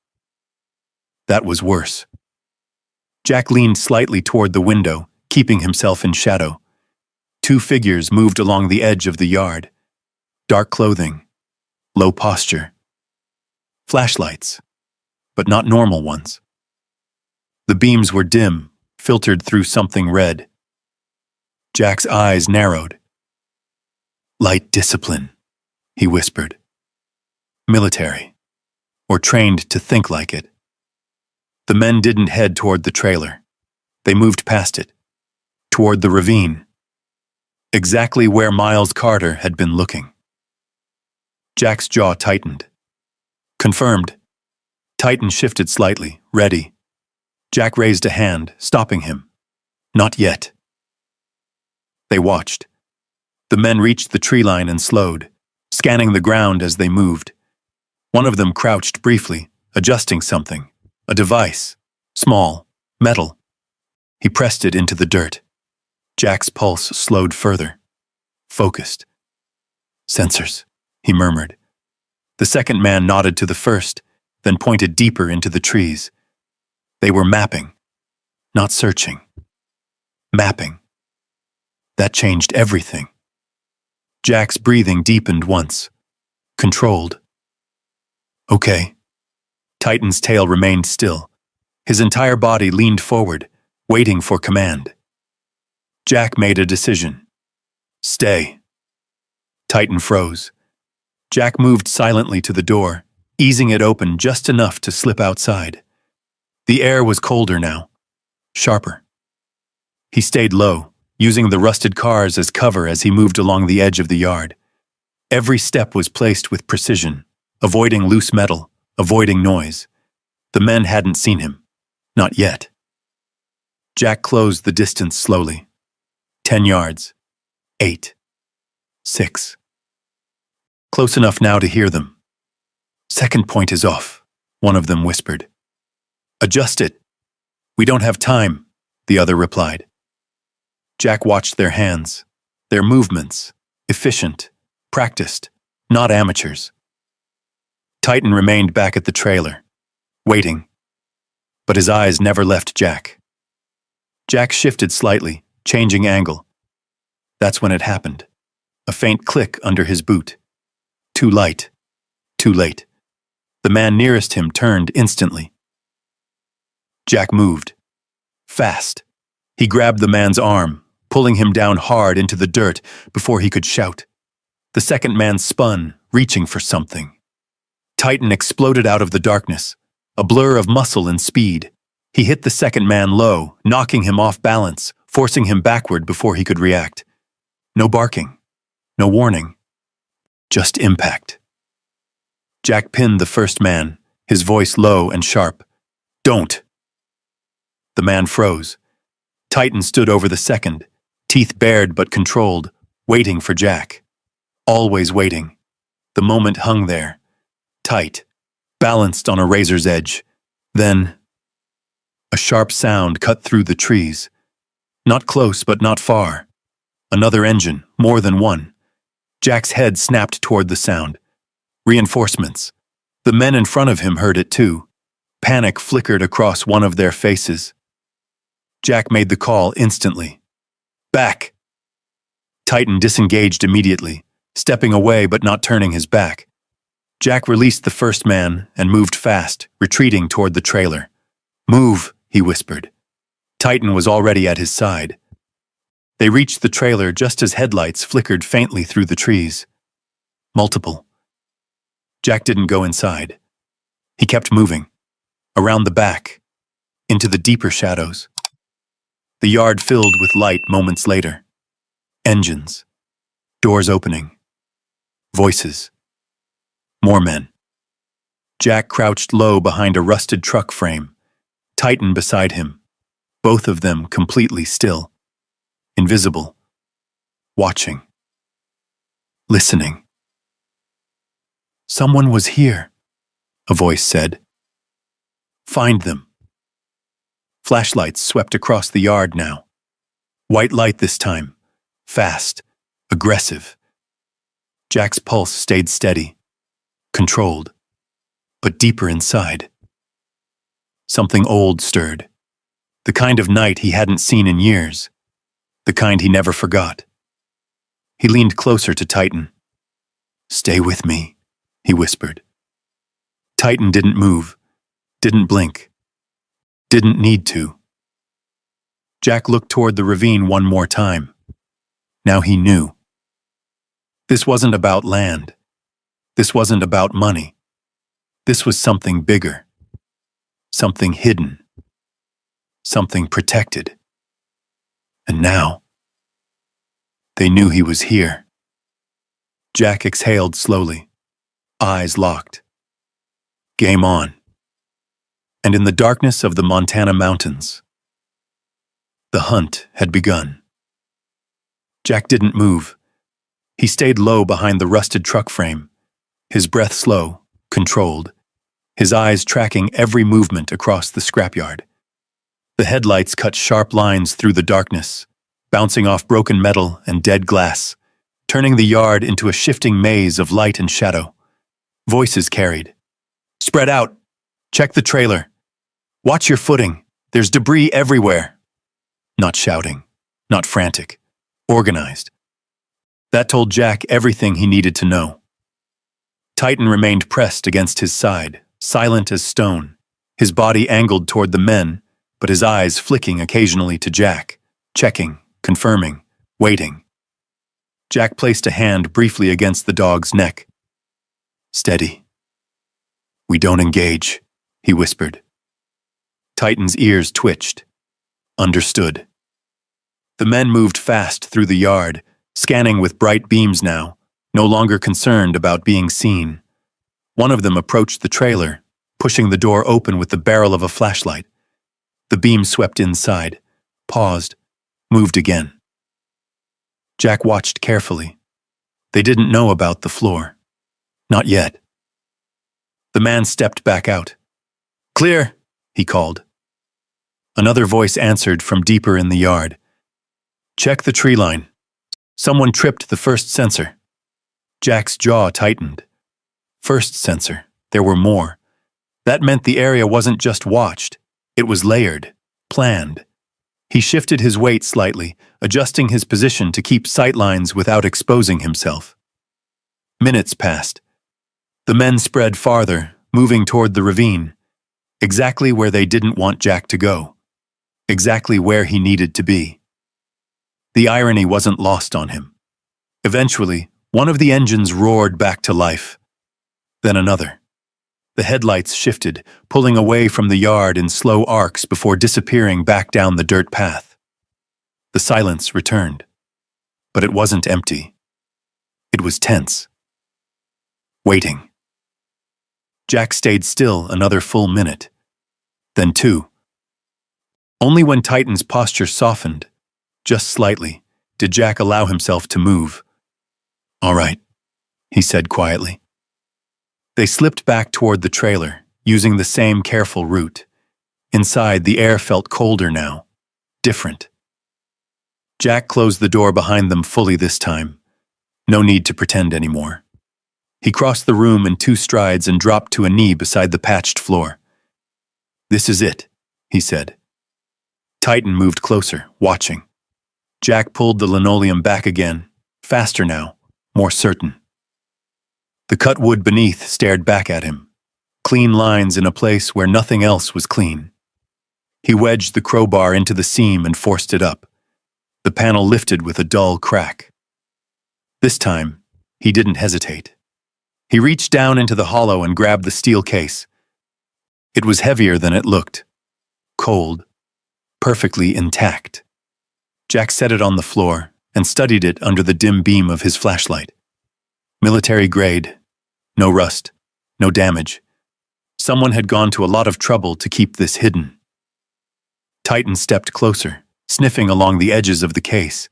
That was worse. Jack leaned slightly toward the window, keeping himself in shadow. Two figures moved along the edge of the yard. Dark clothing. Low posture. Flashlights. But not normal ones. The beams were dim, filtered through something red. Jack's eyes narrowed. "Light discipline," he whispered. "Military. Or trained to think like it." The men didn't head toward the trailer. They moved past it. Toward the ravine. Exactly where Miles Carter had been looking. Jack's jaw tightened. Confirmed. Titan shifted slightly, ready. Jack raised a hand, stopping him. Not yet. They watched. The men reached the tree line and slowed, scanning the ground as they moved. One of them crouched briefly, adjusting something. A device. Small. Metal. He pressed it into the dirt. Jack's pulse slowed further. Focused. "Sensors," he murmured. The second man nodded to the first, then pointed deeper into the trees. They were mapping. Not searching. Mapping. That changed everything. Jack's breathing deepened once. Controlled. "Okay." Titan's tail remained still. His entire body leaned forward, waiting for command. Jack made a decision. "Stay." Titan froze. Jack moved silently to the door, easing it open just enough to slip outside. The air was colder now, sharper. He stayed low, using the rusted cars as cover as he moved along the edge of the yard. Every step was placed with precision, avoiding loose metal, avoiding noise. The men hadn't seen him. Not yet. Jack closed the distance slowly. 10 yards. 8. 6. Close enough now to hear them. Second point is off, one of them whispered. Adjust it. We don't have time, the other replied. Jack watched their hands, their movements, efficient, practiced, not amateurs. Titan remained back at the trailer, waiting, but his eyes never left Jack. Jack shifted slightly, changing angle. That's when it happened. A faint click under his boot. Too light. Too late. The man nearest him turned instantly. Jack moved. Fast. He grabbed the man's arm, pulling him down hard into the dirt before he could shout. The second man spun, reaching for something. Titan exploded out of the darkness, a blur of muscle and speed. He hit the second man low, knocking him off balance, forcing him backward before he could react. No barking. No warning. Just impact. Jack pinned the first man, his voice low and sharp. Don't. The man froze. Titan stood over the second, teeth bared but controlled, waiting for Jack. Always waiting. The moment hung there, tight, balanced on a razor's edge. Then, a sharp sound cut through the trees. Not close, but not far. Another engine, more than one. Jack's head snapped toward the sound. Reinforcements. The men in front of him heard it too. Panic flickered across one of their faces. Jack made the call instantly. Back! Titan disengaged immediately, stepping away but not turning his back. Jack released the first man and moved fast, retreating toward the trailer. Move, he whispered. Titan was already at his side. They reached the trailer just as headlights flickered faintly through the trees. Multiple. Jack didn't go inside. He kept moving. Around the back. Into the deeper shadows. The yard filled with light moments later. Engines. Doors opening. Voices. More men. Jack crouched low behind a rusted truck frame. Titan beside him. Both of them completely still. Invisible. Watching. Listening. Someone was here, a voice said. Find them. Flashlights swept across the yard now. White light this time. Fast. Aggressive. Jack's pulse stayed steady. Controlled. But deeper inside. Something old stirred. The kind of night he hadn't seen in years. The kind he never forgot. He leaned closer to Titan. Stay with me, he whispered. Titan didn't move, didn't blink, didn't need to. Jack looked toward the ravine one more time. Now he knew. This wasn't about land. This wasn't about money. This was something bigger. Something hidden. Something protected. And now, they knew he was here. Jack exhaled slowly, eyes locked. Game on. And in the darkness of the Montana mountains, the hunt had begun. Jack didn't move. He stayed low behind the rusted truck frame, his breath slow, controlled, his eyes tracking every movement across the scrapyard. The headlights cut sharp lines through the darkness, bouncing off broken metal and dead glass, turning the yard into a shifting maze of light and shadow. Voices carried. Spread out. Check the trailer. Watch your footing. There's debris everywhere. Not shouting. Not frantic. Organized. That told Jack everything he needed to know. Titan remained pressed against his side, silent as stone, his body angled toward the men, but his eyes flicking occasionally to Jack, checking, confirming, waiting. Jack placed a hand briefly against the dog's neck. Steady. We don't engage, he whispered. Titan's ears twitched. Understood. The men moved fast through the yard, scanning with bright beams now, no longer concerned about being seen. One of them approached the trailer, pushing the door open with the barrel of a flashlight. The beam swept inside, paused, moved again. Jack watched carefully. They didn't know about the floor. Not yet. The man stepped back out. "Clear," he called. Another voice answered from deeper in the yard. "Check the tree line. Someone tripped the first sensor." Jack's jaw tightened. First sensor. There were more. That meant the area wasn't just watched. It was layered, planned. He shifted his weight slightly, adjusting his position to keep sightlines without exposing himself. Minutes passed. The men spread farther, moving toward the ravine, exactly where they didn't want Jack to go, exactly where he needed to be. The irony wasn't lost on him. Eventually, one of the engines roared back to life. Then another. The headlights shifted, pulling away from the yard in slow arcs before disappearing back down the dirt path. The silence returned. But it wasn't empty. It was tense. Waiting. Jack stayed still another full minute. Then 2. Only when Titan's posture softened, just slightly, did Jack allow himself to move. "All right," he said quietly. They slipped back toward the trailer, using the same careful route. Inside, the air felt colder now, different. Jack closed the door behind them fully this time. No need to pretend anymore. He crossed the room in 2 strides and dropped to a knee beside the patched floor. "This is it," he said. Titan moved closer, watching. Jack pulled the linoleum back again, faster now, more certain. The cut wood beneath stared back at him, clean lines in a place where nothing else was clean. He wedged the crowbar into the seam and forced it up. The panel lifted with a dull crack. This time, he didn't hesitate. He reached down into the hollow and grabbed the steel case. It was heavier than it looked. Cold. Perfectly intact. Jack set it on the floor and studied it under the dim beam of his flashlight. Military grade. No rust. No damage. Someone had gone to a lot of trouble to keep this hidden. Titan stepped closer, sniffing along the edges of the case.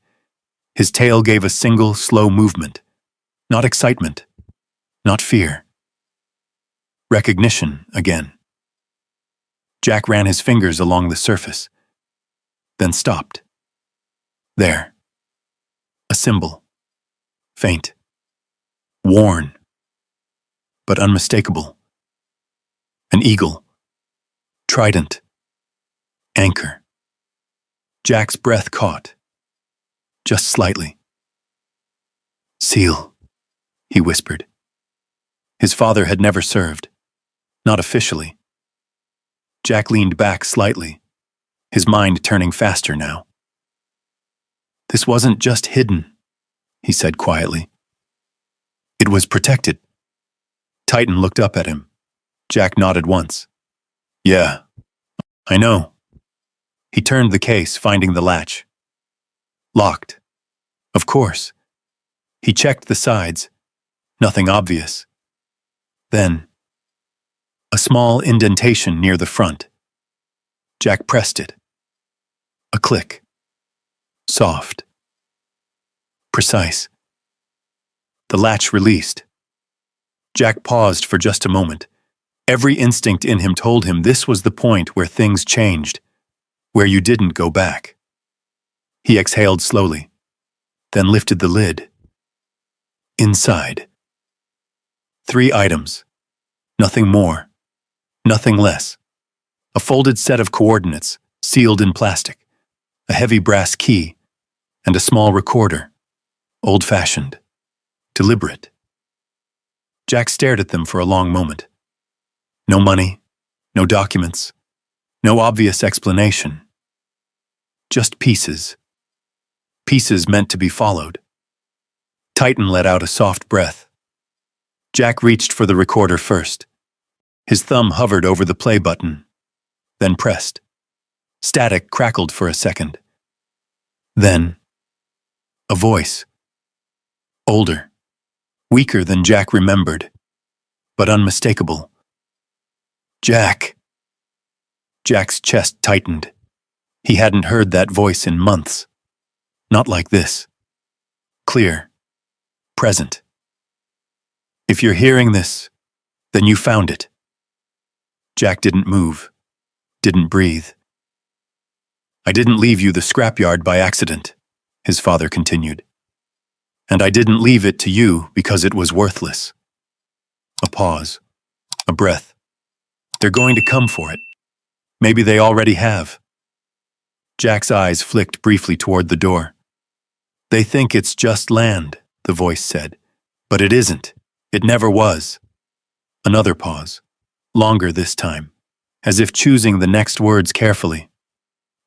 His tail gave a single, slow movement. Not excitement. Not fear. Recognition again. Jack ran his fingers along the surface, then stopped. There. A symbol. Faint. Worn. But unmistakable. An eagle. Trident. Anchor. Jack's breath caught. Just slightly. "Seal," he whispered. His father had never served. Not officially. Jack leaned back slightly, his mind turning faster now. "This wasn't just hidden," he said quietly. "It was protected." Titan looked up at him. Jack nodded once. "Yeah, I know." He turned the case, finding the latch. Locked. Of course. He checked the sides. Nothing obvious. Then, a small indentation near the front. Jack pressed it. A click. Soft. Precise. The latch released. Jack paused for just a moment. Every instinct in him told him this was the point where things changed, where you didn't go back. He exhaled slowly, then lifted the lid. Inside. 3 items. Nothing more. Nothing less. A folded set of coordinates, sealed in plastic. A heavy brass key. And a small recorder. Old-fashioned. Deliberate. Jack stared at them for a long moment. No money. No documents. No obvious explanation. Just pieces. Pieces meant to be followed. Titan let out a soft breath. Jack reached for the recorder first. His thumb hovered over the play button. then pressed. Static crackled for a second. Then, a voice. Older, weaker than Jack remembered, but unmistakable. Jack. Jack's chest tightened. He hadn't heard that voice in months. Not like this. Clear. Present. If you're hearing this, then you found it. Jack didn't move, didn't breathe. I didn't leave you the scrapyard by accident, his father continued. And I didn't leave it to you because it was worthless. A pause. A breath. They're going to come for it. Maybe they already have. Jack's eyes flicked briefly toward the door. They think it's just land, the voice said. But it isn't. It never was. Another pause. Longer this time, as if choosing the next words carefully.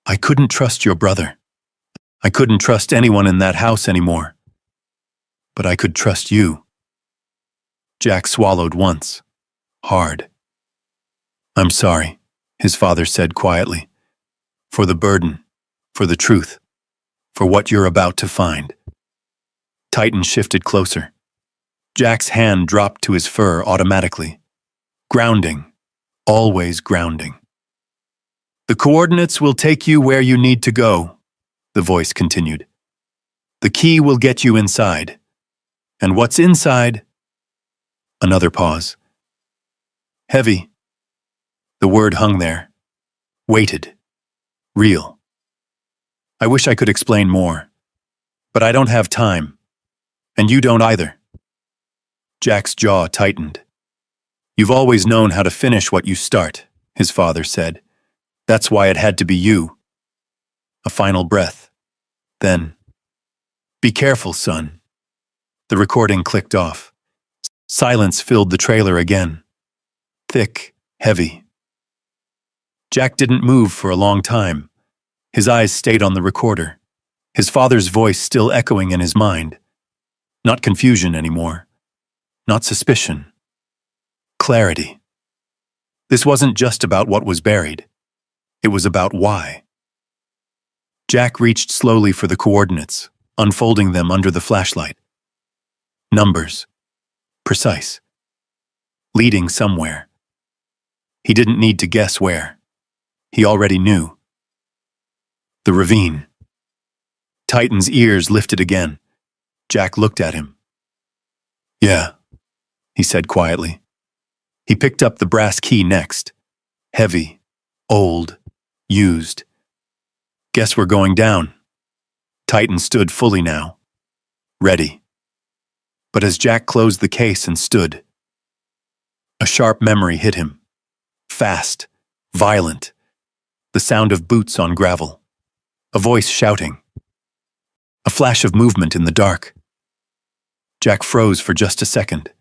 I couldn't trust your brother. I couldn't trust anyone in that house anymore. But I could trust you. Jack swallowed once. Hard. I'm sorry, his father said quietly. For the burden, for the truth, for what you're about to find. Titan shifted closer. Jack's hand dropped to his fur automatically. Grounding. Always grounding. The coordinates will take you where you need to go, the voice continued. The key will get you inside. And what's inside? Another pause. Heavy. The word hung there. Weighted. Real. I wish I could explain more. But I don't have time. And you don't either. Jack's jaw tightened. You've always known how to finish what you start, his father said. That's why it had to be you. A final breath. Then, be careful, son. The recording clicked off. Silence filled the trailer again. Thick, heavy. Jack didn't move for a long time. His eyes stayed on the recorder, his father's voice still echoing in his mind. Not confusion anymore. Not suspicion. Clarity. This wasn't just about what was buried. It was about why. Jack reached slowly for the coordinates, unfolding them under the flashlight. Numbers. Precise. Leading somewhere. He didn't need to guess where. He already knew. The ravine. Titan's ears lifted again. Jack looked at him. Yeah, he said quietly. He picked up the brass key next. Heavy, old, used. Guess we're going down. Titan stood fully now. Ready. But as Jack closed the case and stood, a sharp memory hit him. Fast, violent. The sound of boots on gravel. A voice shouting. A flash of movement in the dark. Jack froze for just a second.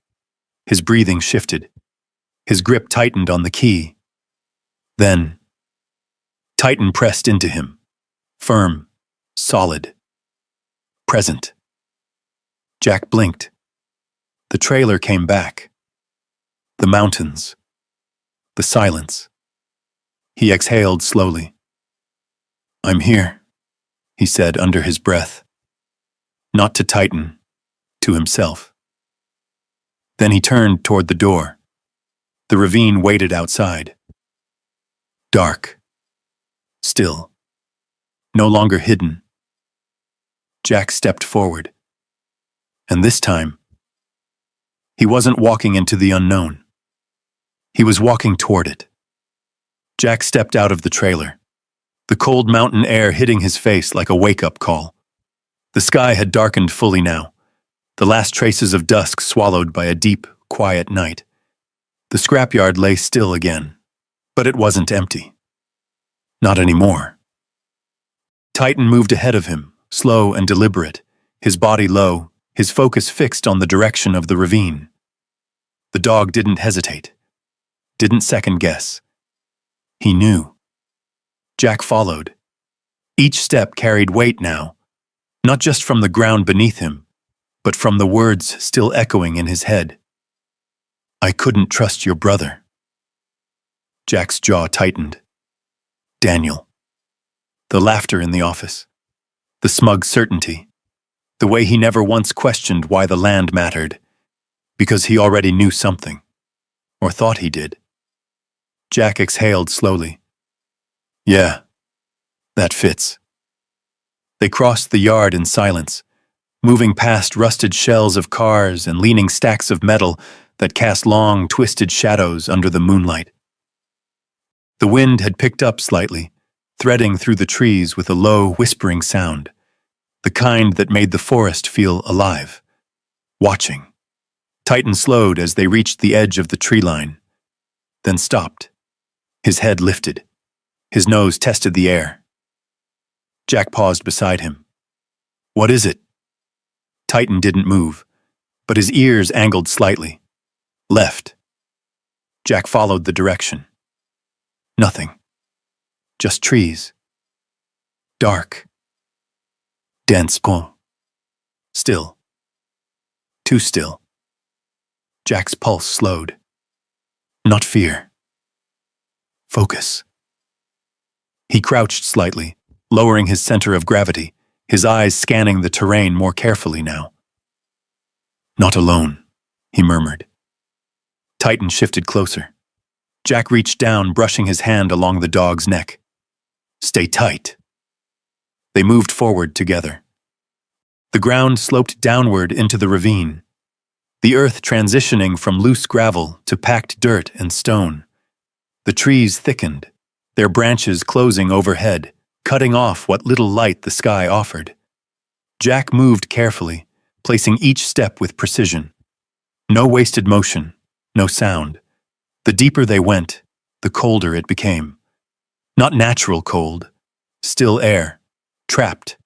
His breathing shifted. His grip tightened on the key. Then, Titan pressed into him. Firm, solid, present. Jack blinked. The trailer came back. The mountains. The silence. He exhaled slowly. I'm here, he said under his breath. Not to Titan, to himself. Then he turned toward the door. The ravine waited outside. Dark. Still. No longer hidden. Jack stepped forward. And this time, he wasn't walking into the unknown. He was walking toward it. Jack stepped out of the trailer, the cold mountain air hitting his face like a wake-up call. The sky had darkened fully now, the last traces of dusk swallowed by a deep, quiet night. The scrapyard lay still again, but it wasn't empty. Not anymore. Titan moved ahead of him, slow and deliberate, his body low, his focus fixed on the direction of the ravine. The dog didn't hesitate, didn't second guess. He knew. Jack followed. Each step carried weight now, not just from the ground beneath him, but from the words still echoing in his head. I couldn't trust your brother. Jack's jaw tightened. Daniel. The laughter in the office. The smug certainty. The way he never once questioned why the land mattered. Because he already knew something. Or thought he did. Jack exhaled slowly. Yeah, that fits. They crossed the yard in silence, moving past rusted shells of cars and leaning stacks of metal that cast long, twisted shadows under the moonlight. The wind had picked up slightly, threading through the trees with a low, whispering sound, the kind that made the forest feel alive, watching. Titan slowed as they reached the edge of the tree line, then stopped. His head lifted. His nose tested the air. Jack paused beside him. What is it? Titan didn't move, but his ears angled slightly. Left. Jack followed the direction. Nothing. Just trees. Dark. Dense. Still. Too still. Jack's pulse slowed. Not fear. Focus. He crouched slightly, lowering his center of gravity, his eyes scanning the terrain more carefully now. Not alone, he murmured. Titan shifted closer. Jack reached down, brushing his hand along the dog's neck. Stay tight. They moved forward together. The ground sloped downward into the ravine, the earth transitioning from loose gravel to packed dirt and stone. The trees thickened, their branches closing overhead, cutting off what little light the sky offered. Jack moved carefully, placing each step with precision. No wasted motion, no sound. The deeper they went, the colder it became. Not natural cold, still air, trapped.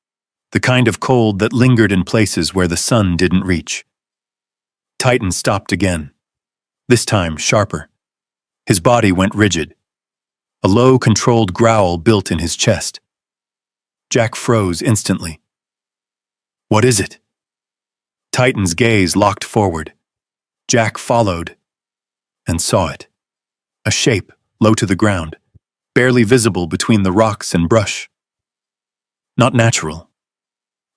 The kind of cold that lingered in places where the sun didn't reach. Titan stopped again, this time sharper. His body went rigid. A low, controlled growl built in his chest. Jack froze instantly. What is it? Titan's gaze locked forward. Jack followed and saw it. A shape low to the ground, barely visible between the rocks and brush. Not natural.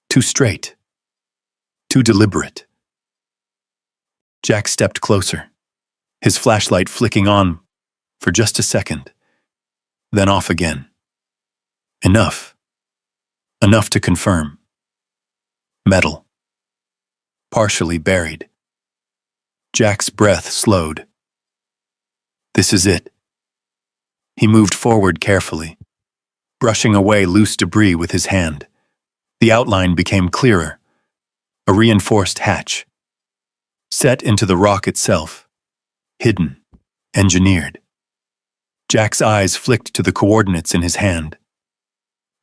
Too straight. Too deliberate. Jack stepped closer, his flashlight flicking on for just a second, then off again. Enough. Enough to confirm. Metal. Partially buried. Jack's breath slowed. This is it. He moved forward carefully, brushing away loose debris with his hand. The outline became clearer. A reinforced hatch. Set into the rock itself. Hidden. Engineered. Jack's eyes flicked to the coordinates in his hand.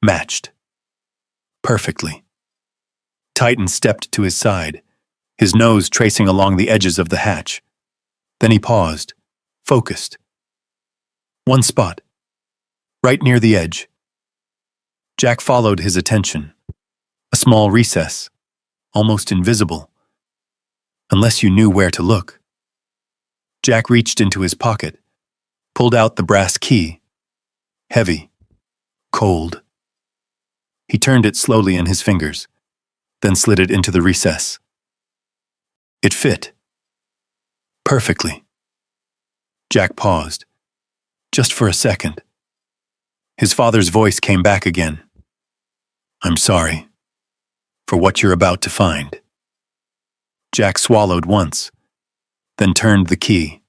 Matched. Perfectly. Titan stepped to his side, his nose tracing along the edges of the hatch. Then he paused, focused. One spot. Right near the edge. Jack followed his attention. A small recess, almost invisible. Unless you knew where to look. Jack reached into his pocket, pulled out the brass key. Heavy. Cold. He turned it slowly in his fingers, then slid it into the recess. It fit. Perfectly. Jack paused, just for a second. His father's voice came back again. I'm sorry for what you're about to find. Jack swallowed once, then turned the key.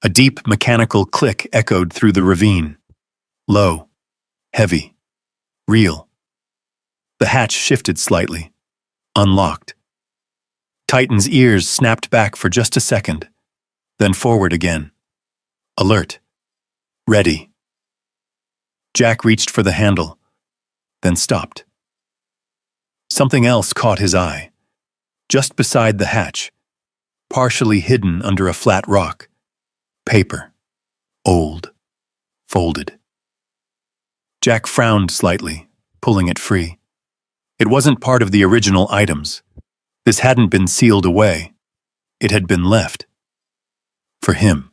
A deep mechanical click echoed through the ravine. Low, heavy, real. The hatch shifted slightly, unlocked. Titan's ears snapped back for just a second, then forward again. Alert. Ready. Jack reached for the handle, then stopped. Something else caught his eye. Just beside the hatch, partially hidden under a flat rock. Paper. Old. Folded. Jack frowned slightly, pulling it free. It wasn't part of the original items. This hadn't been sealed away. It had been left. For him.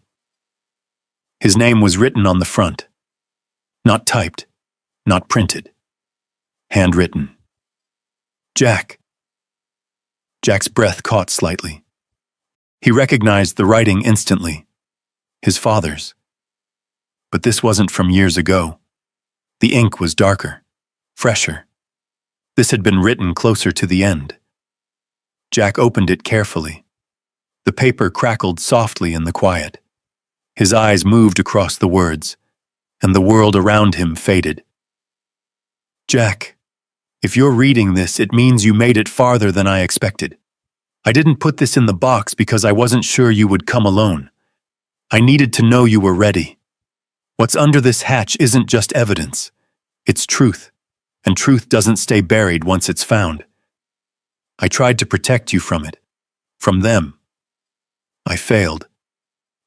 His name was written on the front. Not typed, not printed. Handwritten. Jack. Jack's breath caught slightly. He recognized the writing instantly. His father's. But this wasn't from years ago. The ink was darker, fresher. This had been written closer to the end. Jack opened it carefully. The paper crackled softly in the quiet. His eyes moved across the words, and the world around him faded. Jack, if you're reading this, it means you made it farther than I expected. I didn't put this in the box because I wasn't sure you would come alone. I needed to know you were ready. What's under this hatch isn't just evidence. It's truth, and truth doesn't stay buried once it's found. I tried to protect you from it, from them. I failed.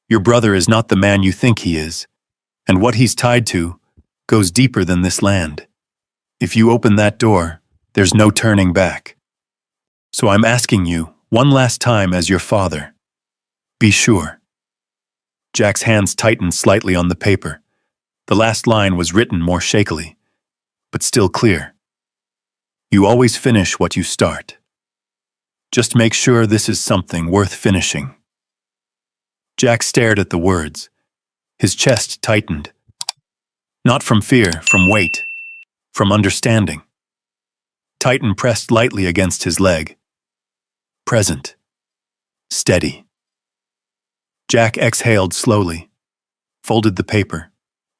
Your brother is not the man you think he is, and what he's tied to goes deeper than this land. If you open that door, there's no turning back. So I'm asking you, one last time as your father, be sure. Jack's hands tightened slightly on the paper. The last line was written more shakily, but still clear. You always finish what you start. Just make sure this is something worth finishing. Jack stared at the words. His chest tightened. Not from fear, from weight, from understanding. Titan pressed lightly against his leg. Present. Steady. Jack exhaled slowly, folded the paper,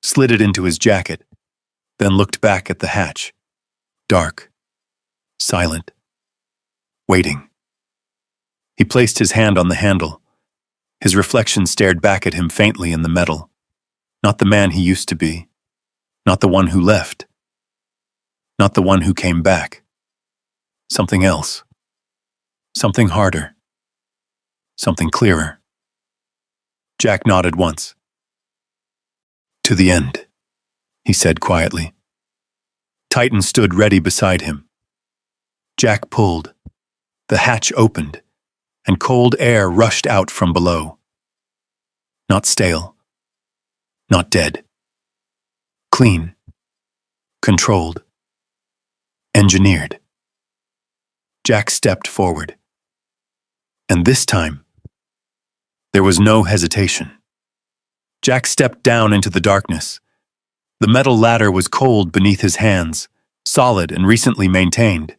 slid it into his jacket, then looked back at the hatch. Dark. Silent. Waiting. He placed his hand on the handle. His reflection stared back at him faintly in the metal. Not the man he used to be. Not the one who left. Not the one who came back. Something else. Something harder. Something clearer. Jack nodded once. To the end, he said quietly. Titan stood ready beside him. Jack pulled. The hatch opened, and cold air rushed out from below. Not stale. Not dead. Clean. Controlled. Engineered. Jack stepped forward. And this time, there was no hesitation. Jack stepped down into the darkness. The metal ladder was cold beneath his hands, solid and recently maintained.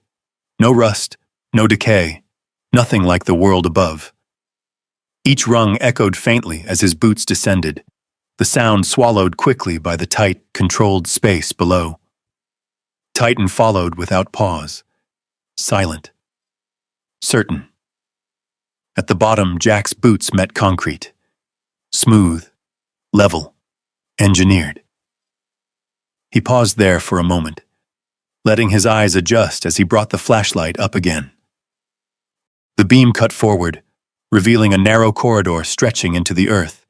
No rust, no decay, nothing like the world above. Each rung echoed faintly as his boots descended, the sound swallowed quickly by the tight, controlled space below. Titan followed without pause, silent, certain. At the bottom, Jack's boots met concrete. Smooth, level, engineered. He paused there for a moment, letting his eyes adjust as he brought the flashlight up again. The beam cut forward, revealing a narrow corridor stretching into the earth,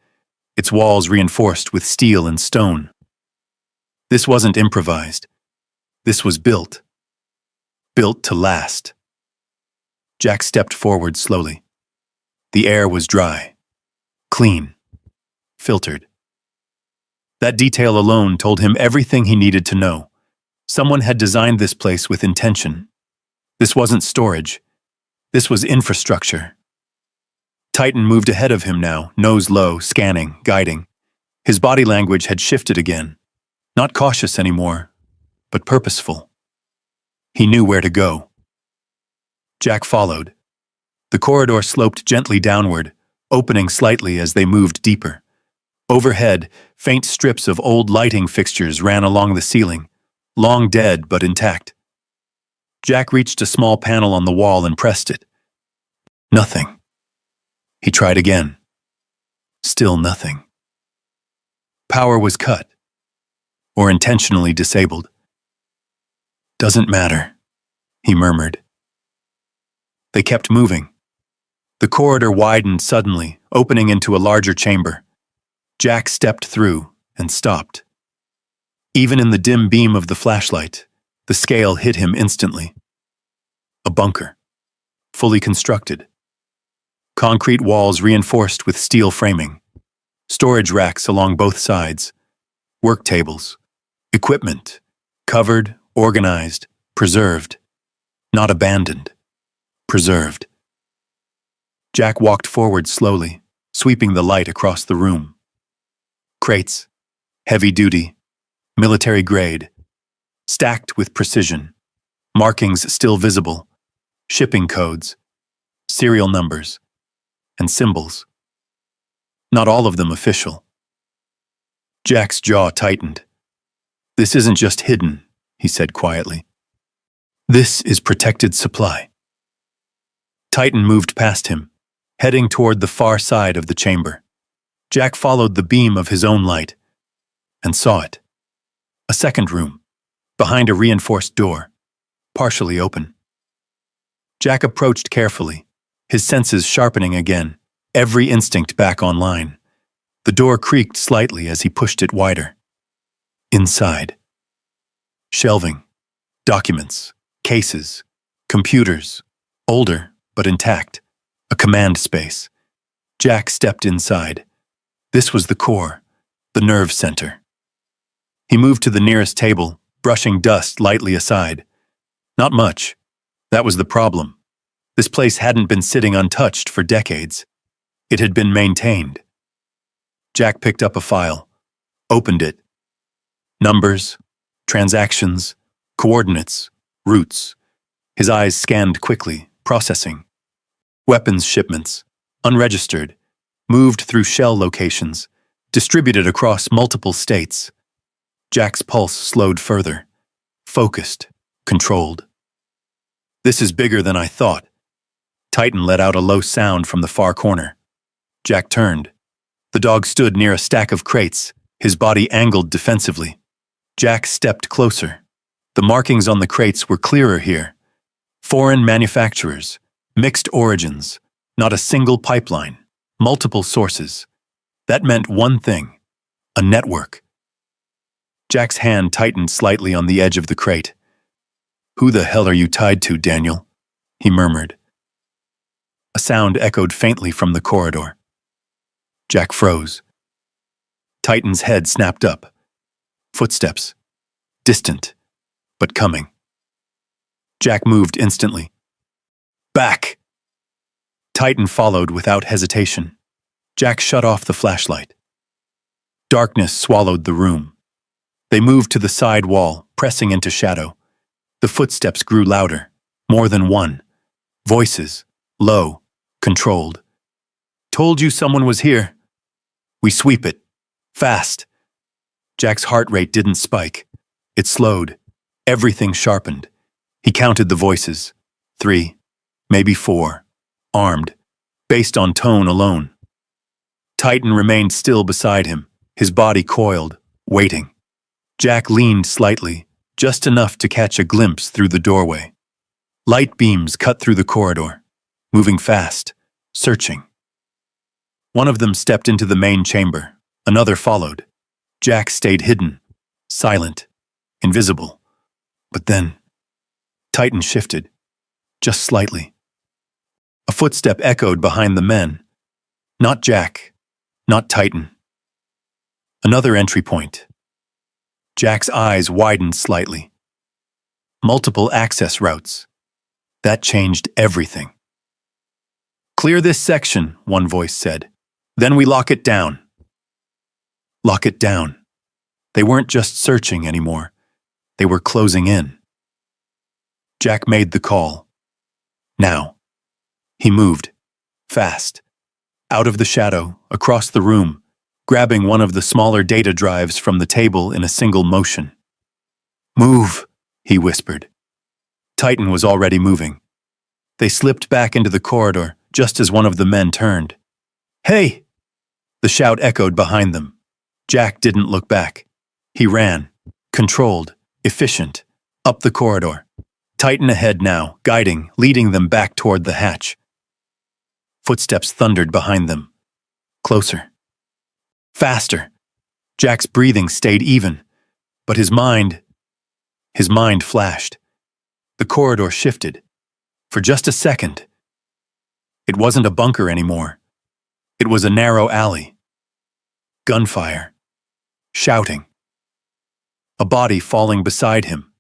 its walls reinforced with steel and stone. This wasn't improvised. This was built. Built to last. Jack stepped forward slowly. The air was dry, clean, filtered. That detail alone told him everything he needed to know. Someone had designed this place with intention. This wasn't storage. This was infrastructure. Titan moved ahead of him now, nose low, scanning, guiding. His body language had shifted again. Not cautious anymore, but purposeful. He knew where to go. Jack followed. The corridor sloped gently downward, opening slightly as they moved deeper. Overhead, faint strips of old lighting fixtures ran along the ceiling, long dead but intact. Jack reached a small panel on the wall and pressed it. Nothing. He tried again. Still nothing. Power was cut, or intentionally disabled. Doesn't matter, he murmured. They kept moving. The corridor widened suddenly, opening into a larger chamber. Jack stepped through and stopped. Even in the dim beam of the flashlight, the scale hit him instantly. A bunker, fully constructed. Concrete walls reinforced with steel framing. Storage racks along both sides. Work tables, Equipment. Covered, organized, preserved. Not abandoned. Preserved. Jack walked forward slowly, sweeping the light across the room. Crates. Heavy duty. Military grade. Stacked with precision. Markings still visible. Shipping codes. Serial numbers. And symbols. Not all of them official. Jack's jaw tightened. "This isn't just hidden," he said quietly. "This is protected supply." Titan moved past him, heading toward the far side of the chamber. Jack followed the beam of his own light and saw it. A second room, behind a reinforced door, partially open. Jack approached carefully, his senses sharpening again, every instinct back online. The door creaked slightly as he pushed it wider. Inside. Shelving. Documents. Cases. Computers. Older, but intact. A command space. Jack stepped inside. This was the core, the nerve center. He moved to the nearest table, brushing dust lightly aside. Not much. That was the problem. This place hadn't been sitting untouched for decades. It had been maintained. Jack picked up a file, opened it. Numbers, transactions, coordinates, routes. His eyes scanned quickly, processing. Weapons shipments, unregistered, moved through shell locations, distributed across multiple states. Jack's pulse slowed further, focused, controlled. "This is bigger than I thought." Titan let out a low sound from the far corner. Jack turned. The dog stood near a stack of crates, his body angled defensively. Jack stepped closer. The markings on the crates were clearer here. Foreign manufacturers, mixed origins, not a single pipeline, multiple sources. That meant one thing: a network. Jack's hand tightened slightly on the edge of the crate. "Who the hell are you tied to, Daniel?" he murmured. A sound echoed faintly from the corridor. Jack froze. Titan's head snapped up. Footsteps. Distant, but coming. Jack moved instantly. "Back!" Titan followed without hesitation. Jack shut off the flashlight. Darkness swallowed the room. They moved to the side wall, pressing into shadow. The footsteps grew louder, more than one. Voices, low, controlled. "Told you someone was here. We sweep it. Fast." Jack's heart rate didn't spike. It slowed. Everything sharpened. He counted the voices. 3, maybe 4. Armed. Based on tone alone. Titan remained still beside him, his body coiled, waiting. Jack leaned slightly, just enough to catch a glimpse through the doorway. Light beams cut through the corridor, moving fast, searching. One of them stepped into the main chamber. Another followed. Jack stayed hidden, silent, invisible. But then, Titan shifted, just slightly. A footstep echoed behind the men. Not Jack, not Titan. Another entry point. Jack's eyes widened slightly. Multiple access routes. That changed everything. "Clear this section," one voice said. "Then we lock it down." Lock it down. They weren't just searching anymore. They were closing in. Jack made the call. Now. He moved. Fast. Out of the shadow, across the room, grabbing one of the smaller data drives from the table in a single motion. "Move," he whispered. Titan was already moving. They slipped back into the corridor just as one of the men turned. "Hey!" The shout echoed behind them. Jack didn't look back. He ran, controlled, efficient, up the corridor. Titan ahead now, guiding, leading them back toward the hatch. Footsteps thundered behind them. Closer. Faster. Jack's breathing stayed even, but his mind flashed. The corridor shifted. For just a second. It wasn't a bunker anymore. It was a narrow alley. Gunfire. Shouting. a body falling beside him.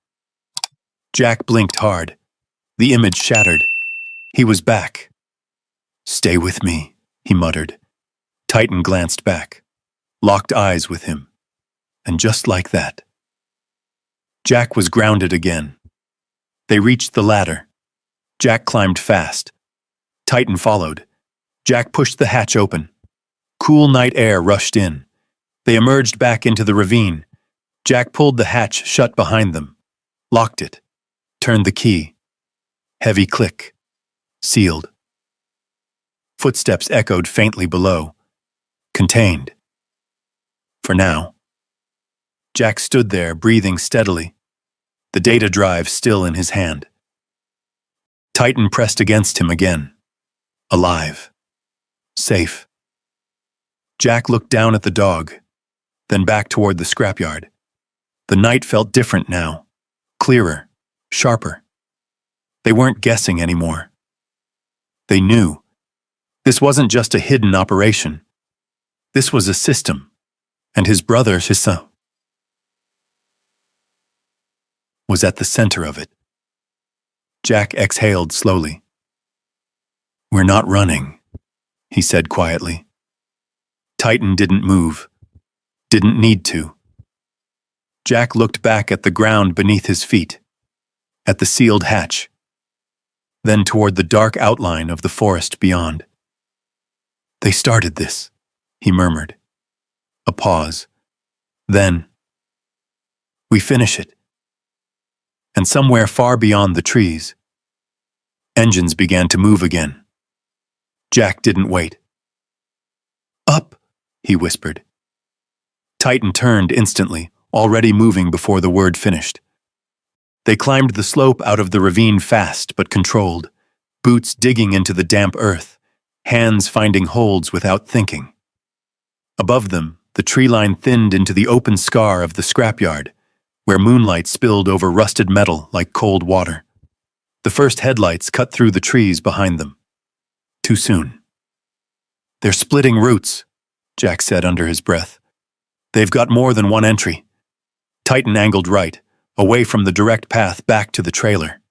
Jack blinked hard. The image shattered. He was back. "Stay with me," he muttered. Titan glanced back, locked eyes with him. And just like that, Jack was grounded again. They reached the ladder. Jack climbed fast. Titan followed. Jack pushed the hatch open. Cool night air rushed in. They emerged back into the ravine. Jack pulled the hatch shut behind them, locked it, turned the key. Heavy click. Sealed. Footsteps echoed faintly below. Contained. For now. Jack stood there, breathing steadily, the data drive still in his hand. Titan pressed against him again. Alive. Safe. Jack looked down at the dog, then back toward the scrapyard. The night felt different now, clearer, sharper. They weren't guessing anymore. They knew. This wasn't just a hidden operation. This was a system, and his brother, Shisa, was at the center of it. Jack exhaled slowly. "We're not running," he said quietly. Titan didn't move. Didn't need to. Jack looked back at the ground beneath his feet, at the sealed hatch, then toward the dark outline of the forest beyond. "They started this," he murmured. A pause. Then, "We finish it." And somewhere far beyond the trees, engines began to move again. Jack didn't wait. "Up," he whispered. Titan turned instantly, already moving before the word finished. They climbed the slope out of the ravine fast but controlled, boots digging into the damp earth, hands finding holds without thinking. Above them, the tree line thinned into the open scar of the scrapyard, where moonlight spilled over rusted metal like cold water. The first headlights cut through the trees behind them. Too soon. "They're splitting routes," Jack said under his breath. "They've got more than one entry." Titan angled right, away from the direct path back to the trailer.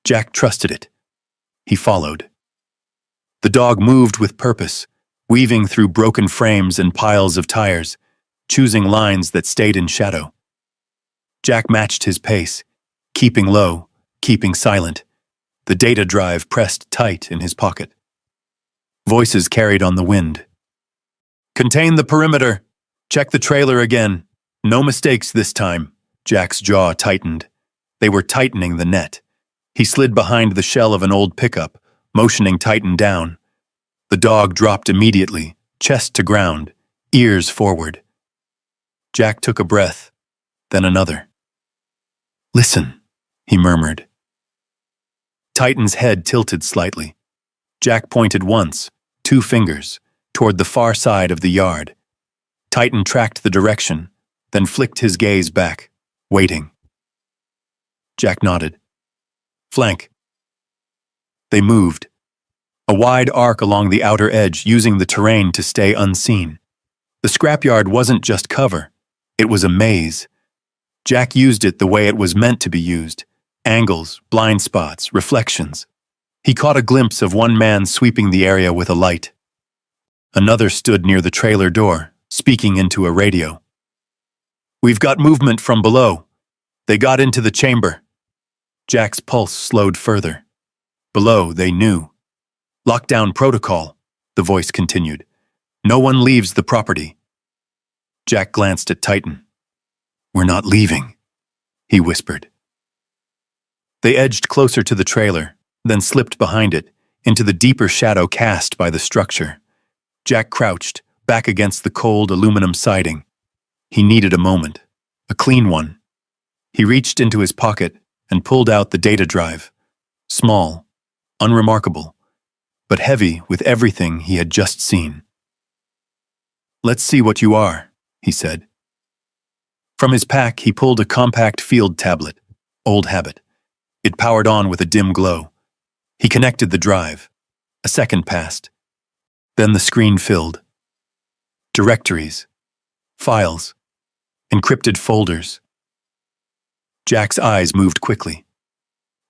Jack trusted it. He followed. The dog moved with purpose, weaving through broken frames and piles of tires, choosing lines that stayed in shadow. Jack matched his pace, keeping low, keeping silent, the data drive pressed tight in his pocket. Voices carried on the wind. "Contain the perimeter. Check the trailer again. No mistakes this time." Jack's jaw tightened. They were tightening the net. He slid behind the shell of an old pickup, motioning Titan down. The dog dropped immediately, chest to ground, ears forward. Jack took a breath, then another. "Listen," he murmured. Titan's head tilted slightly. Jack pointed once, 2 fingers, toward the far side of the yard. Titan tracked the direction, then flicked his gaze back, waiting. Jack nodded. "Flank." They moved, a wide arc along the outer edge, using the terrain to stay unseen. The scrapyard wasn't just cover, it was a maze. Jack used it the way it was meant to be used. Angles, blind spots, reflections. He caught a glimpse of one man sweeping the area with a light. Another stood near the trailer door, speaking into a radio. "We've got movement from below. They got into the chamber." Jack's pulse slowed further. Below, they knew. "Lockdown protocol," the voice continued. "No one leaves the property." Jack glanced at Titan. "We're not leaving," he whispered. They edged closer to the trailer, then slipped behind it, into the deeper shadow cast by the structure. Jack crouched, back against the cold aluminum siding. He needed a moment, a clean one. He reached into his pocket and pulled out the data drive. Small, unremarkable, but heavy with everything he had just seen. "Let's see what you are," he said. From his pack, he pulled a compact field tablet, old habit. It powered on with a dim glow. He connected the drive. A second passed. Then the screen filled. Directories, files, encrypted folders. Jack's eyes moved quickly.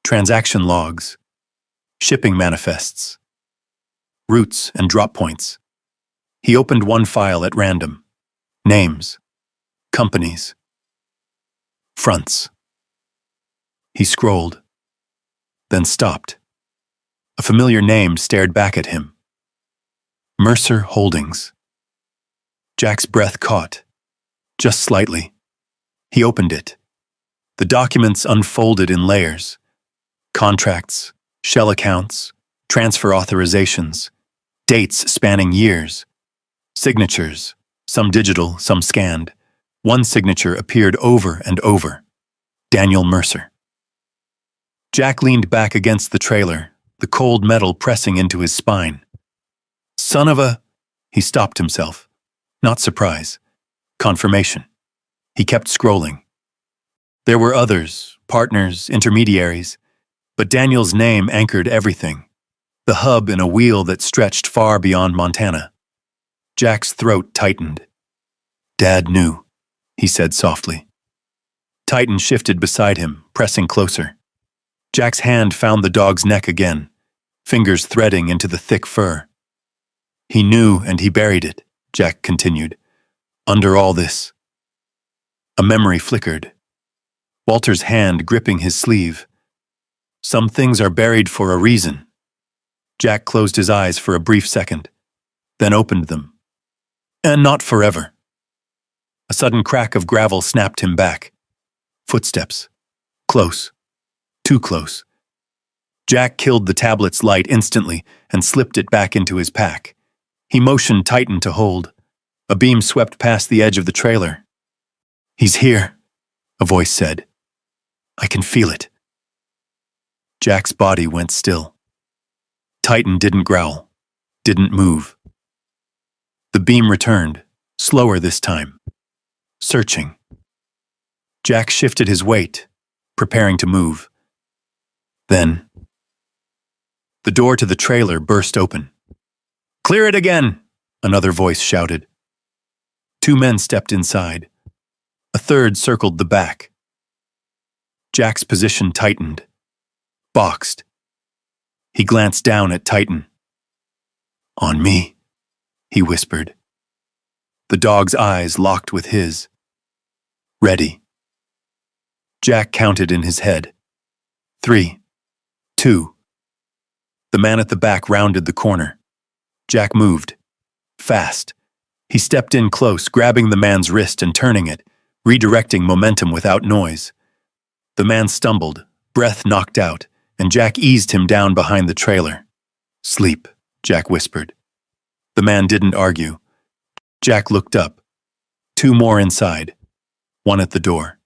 Transaction logs, shipping manifests, routes and drop points. He opened one file at random. Names, companies, fronts. He scrolled, then stopped. A familiar name stared back at him. Mercer Holdings. Jack's breath caught, just slightly. He opened it. The documents unfolded in layers. Contracts, shell accounts, transfer authorizations, dates spanning years, signatures, some digital, some scanned. One signature appeared over and over. Daniel Mercer. Jack leaned back against the trailer, the cold metal pressing into his spine. Son of a... He stopped himself. Not surprise. Confirmation. He kept scrolling. There were others, partners, intermediaries, but Daniel's name anchored everything. The hub in a wheel that stretched far beyond Montana. Jack's throat tightened. Dad knew, he said softly. Titan shifted beside him, pressing closer. Jack's hand found the dog's neck again, fingers threading into the thick fur. He knew and he buried it, Jack continued. Under all this. A memory flickered. Walter's hand gripping his sleeve. Some things are buried for a reason. Jack closed his eyes for a brief second, then opened them. And not forever. A sudden crack of gravel snapped him back. Footsteps. Close. Too close. Jack killed the tablet's light instantly and slipped it back into his pack. He motioned Titan to hold. A beam swept past the edge of the trailer. He's here, a voice said. I can feel it. Jack's body went still. Titan didn't growl, didn't move. The beam returned, slower this time. Searching. Jack shifted his weight, preparing to move. Then, the door to the trailer burst open. Clear it again, another voice shouted. Two men stepped inside. A third circled the back. Jack's position tightened. Boxed. He glanced down at Titan. On me, he whispered. The dog's eyes locked with his. Ready. Jack counted in his head. 3, 2. The man at the back rounded the corner. Jack moved. Fast. He stepped in close, grabbing the man's wrist and turning it, redirecting momentum without noise. The man stumbled, breath knocked out, and Jack eased him down behind the trailer. Sleep, Jack whispered. The man didn't argue. Jack looked up. Two more inside, one at the door.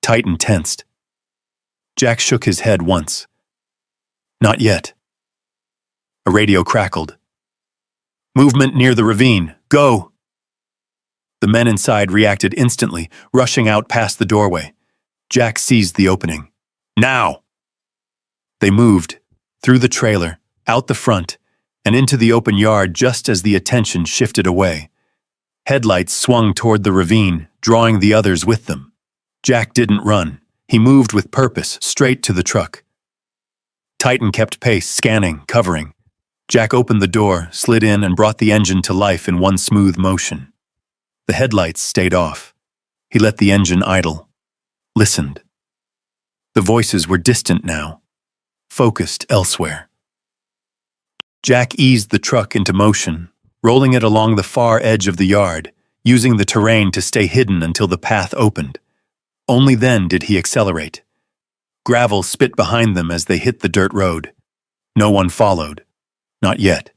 Titan tensed. Jack shook his head once. Not yet. A radio crackled. Movement near the ravine. Go! The men inside reacted instantly, rushing out past the doorway. Jack seized the opening. Now! They moved, through the trailer, out the front, and into the open yard just as the attention shifted away. Headlights swung toward the ravine, drawing the others with them. Jack didn't run. He moved with purpose, straight to the truck. Titan kept pace, scanning, covering. Jack opened the door, slid in, and brought the engine to life in one smooth motion. The headlights stayed off. He let the engine idle. Listened. The voices were distant now, focused elsewhere. Jack eased the truck into motion, rolling it along the far edge of the yard, using the terrain to stay hidden until the path opened. Only then did he accelerate. Gravel spit behind them as they hit the dirt road. No one followed. Not yet.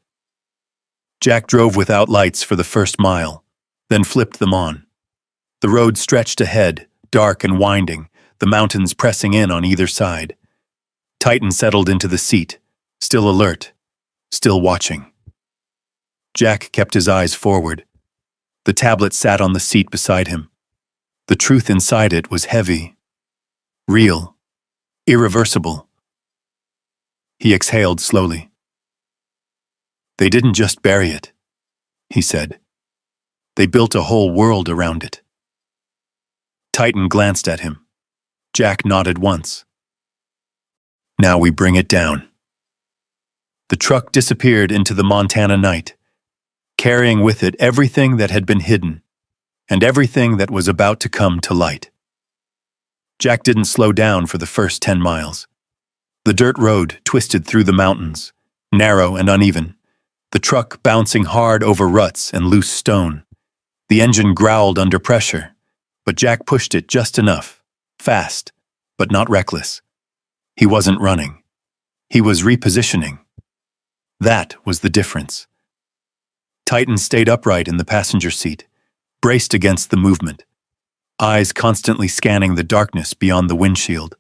Jack drove without lights for the first mile, then flipped them on. The road stretched ahead, dark and winding, the mountains pressing in on either side. Titan settled into the seat, still alert, still watching. Jack kept his eyes forward. The tablet sat on the seat beside him. The truth inside it was heavy, real, irreversible. He exhaled slowly. They didn't just bury it, he said. They built a whole world around it. Titan glanced at him. Jack nodded once. Now we bring it down. The truck disappeared into the Montana night, carrying with it everything that had been hidden and everything that was about to come to light. Jack didn't slow down for the first 10 miles. The dirt road twisted through the mountains, narrow and uneven, the truck bouncing hard over ruts and loose stone. The engine growled under pressure, but Jack pushed it just enough, fast, but not reckless. He wasn't running. He was repositioning. That was the difference. Titan stayed upright in the passenger seat, braced against the movement, eyes constantly scanning the darkness beyond the windshield.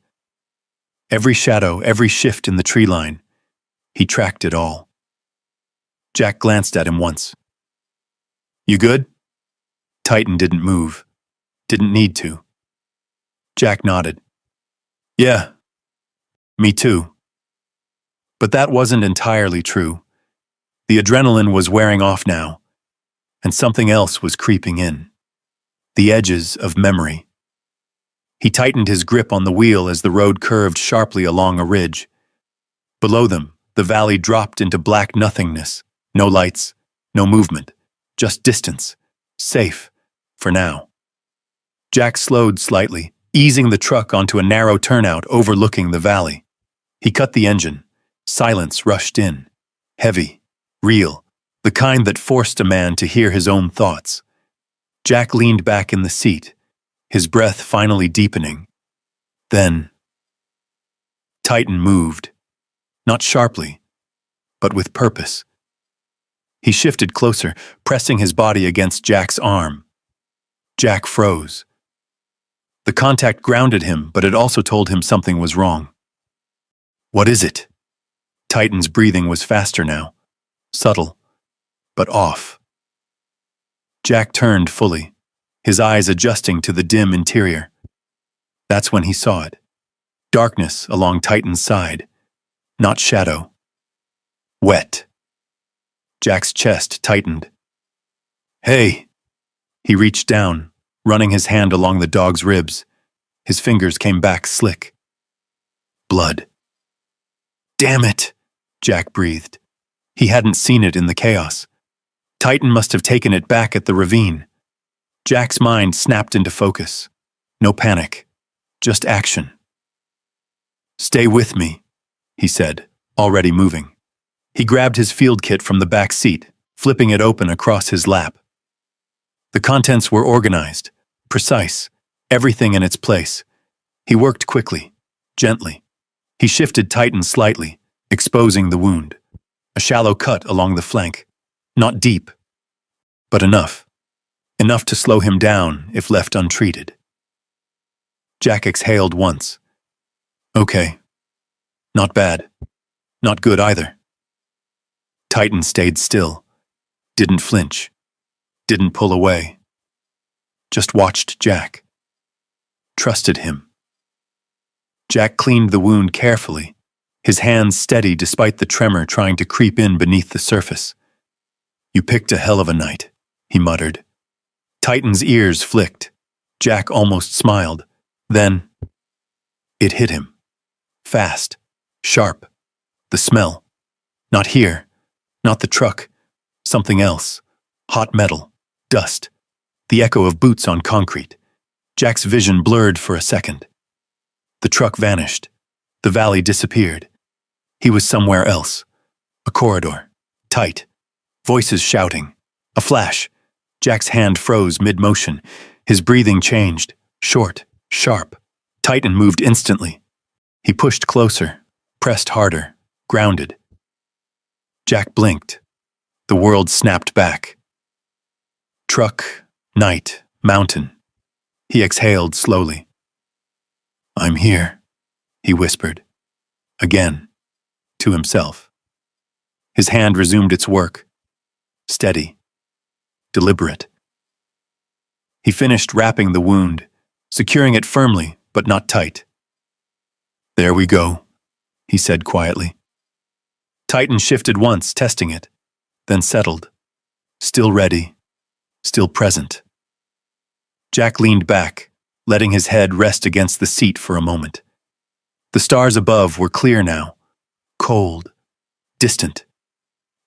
Every shadow, every shift in the tree line, he tracked it all. Jack glanced at him once. "You good?" Titan didn't move. Didn't need to. Jack nodded. "Yeah, me too." But that wasn't entirely true. The adrenaline was wearing off now, and something else was creeping in. The edges of memory. He tightened his grip on the wheel as the road curved sharply along a ridge. Below them, the valley dropped into black nothingness. No lights, no movement, just distance. Safe, for now. Jack slowed slightly, easing the truck onto a narrow turnout overlooking the valley. He cut the engine. Silence rushed in. Heavy, real, the kind that forced a man to hear his own thoughts. Jack leaned back in the seat, his breath finally deepening. Then, Titan moved. Not sharply, but with purpose. He shifted closer, pressing his body against Jack's arm. Jack froze. The contact grounded him, but it also told him something was wrong. "What is it?" Titan's breathing was faster now, subtle, but off. Jack turned fully, his eyes adjusting to the dim interior. That's when he saw it. Darkness along Titan's side, not shadow. Wet. Jack's chest tightened. "Hey!" He reached down, running his hand along the dog's ribs. His fingers came back slick. Blood. "Damn it!" Jack breathed. He hadn't seen it in the chaos. Titan must have taken it back at the ravine. Jack's mind snapped into focus. No panic, just action. "Stay with me," he said, already moving. He grabbed his field kit from the back seat, flipping it open across his lap. The contents were organized, precise, everything in its place. He worked quickly, gently. He shifted Titan slightly, exposing the wound. A shallow cut along the flank. Not deep, but enough. Enough to slow him down if left untreated. Jack exhaled once. Okay. Not bad. Not good either. Titan stayed still. Didn't flinch. Didn't pull away. Just watched Jack. Trusted him. Jack cleaned the wound carefully, his hands steady despite the tremor trying to creep in beneath the surface. "You picked a hell of a night," he muttered. Titan's ears flicked. Jack almost smiled. Then, it hit him. Fast. Sharp. The smell. Not here. Not the truck. Something else. Hot metal. Dust. The echo of boots on concrete. Jack's vision blurred for a second. The truck vanished. The valley disappeared. He was somewhere else. A corridor. Tight. Voices shouting. A flash. Jack's hand froze mid-motion. His breathing changed. Short. Sharp. Titan moved instantly. He pushed closer. Pressed harder. Grounded. Jack blinked. The world snapped back. Truck. Night. Mountain. He exhaled slowly. "I'm here," he whispered. Again. To himself. His hand resumed its work. Steady. Deliberate. He finished wrapping the wound, securing it firmly, but not tight. "There we go," he said quietly. Titan shifted once, testing it, then settled. Still ready. Still present. Jack leaned back, letting his head rest against the seat for a moment. The stars above were clear now, cold, distant.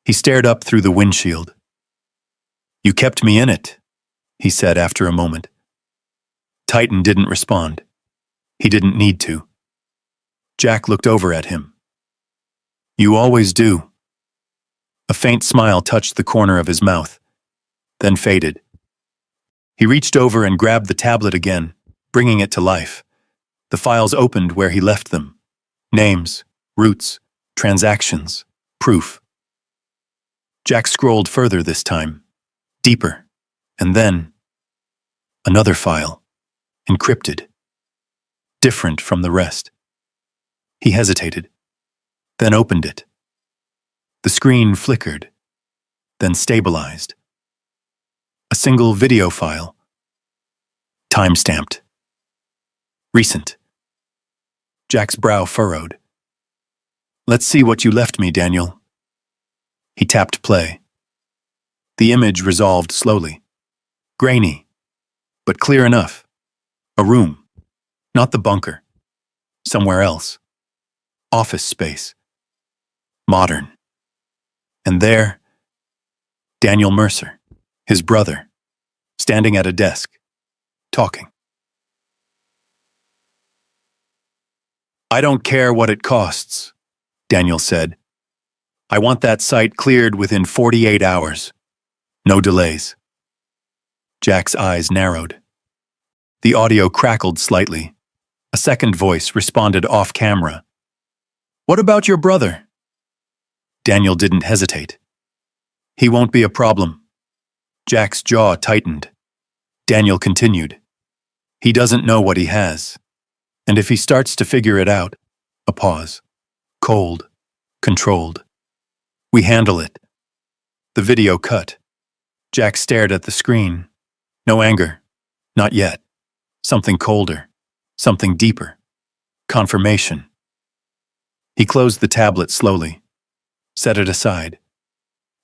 He stared up through the windshield. "You kept me in it," he said after a moment. Titan didn't respond. He didn't need to. Jack looked over at him. "You always do." A faint smile touched the corner of his mouth, then faded. He reached over and grabbed the tablet again, bringing it to life. The files opened where he left them. Names, routes, transactions, proof. Jack scrolled further this time, deeper, and then another file, encrypted, different from the rest. He hesitated, then opened it. The screen flickered, then stabilized. A single video file, time-stamped. Recent. Jack's brow furrowed. "Let's see what you left me, Daniel." He tapped play. The image resolved slowly. Grainy, but clear enough. A room. Not the bunker. Somewhere else. Office space. Modern. And there, Daniel Mercer, his brother, standing at a desk, talking. "I don't care what it costs," Daniel said. "I want that site cleared within 48 hours. No delays." Jack's eyes narrowed. The audio crackled slightly. A second voice responded off camera. "What about your brother?" Daniel didn't hesitate. "He won't be a problem." Jack's jaw tightened. Daniel continued. "He doesn't know what he has. And if he starts to figure it out," a pause. "Cold, controlled. We handle it." The video cut. Jack stared at the screen. No anger. Not yet. Something colder. Something deeper. Confirmation. He closed the tablet slowly, set it aside,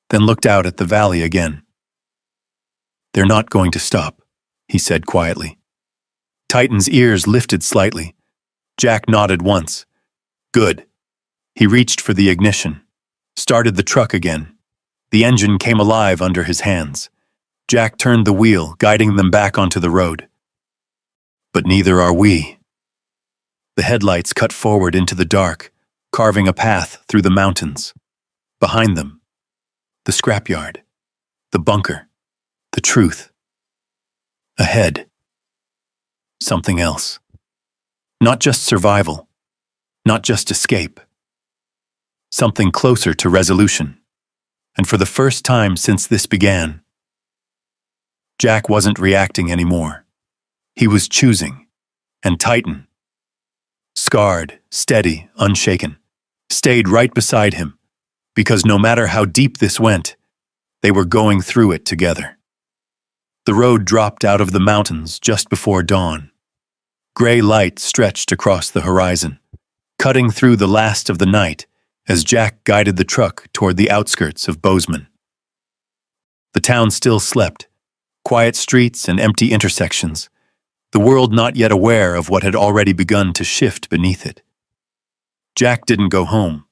then looked out at the valley again. "They're not going to stop," he said quietly. Titan's ears lifted slightly. Jack nodded once. "Good." He reached for the ignition, started the truck again. The engine came alive under his hands. Jack turned the wheel, guiding them back onto the road. "But neither are we." The headlights cut forward into the dark, carving a path through the mountains. Behind them, the scrapyard, the bunker, the truth. Ahead, something else. Not just survival, not just escape. Something closer to resolution. And for the first time since this began, Jack wasn't reacting anymore. He was choosing. And Titan, scarred, steady, unshaken, stayed right beside him, because no matter how deep this went, they were going through it together. The road dropped out of the mountains just before dawn. Gray light stretched across the horizon, cutting through the last of the night as Jack guided the truck toward the outskirts of Bozeman. The town still slept, quiet streets and empty intersections, the world not yet aware of what had already begun to shift beneath it. Jack didn't go home.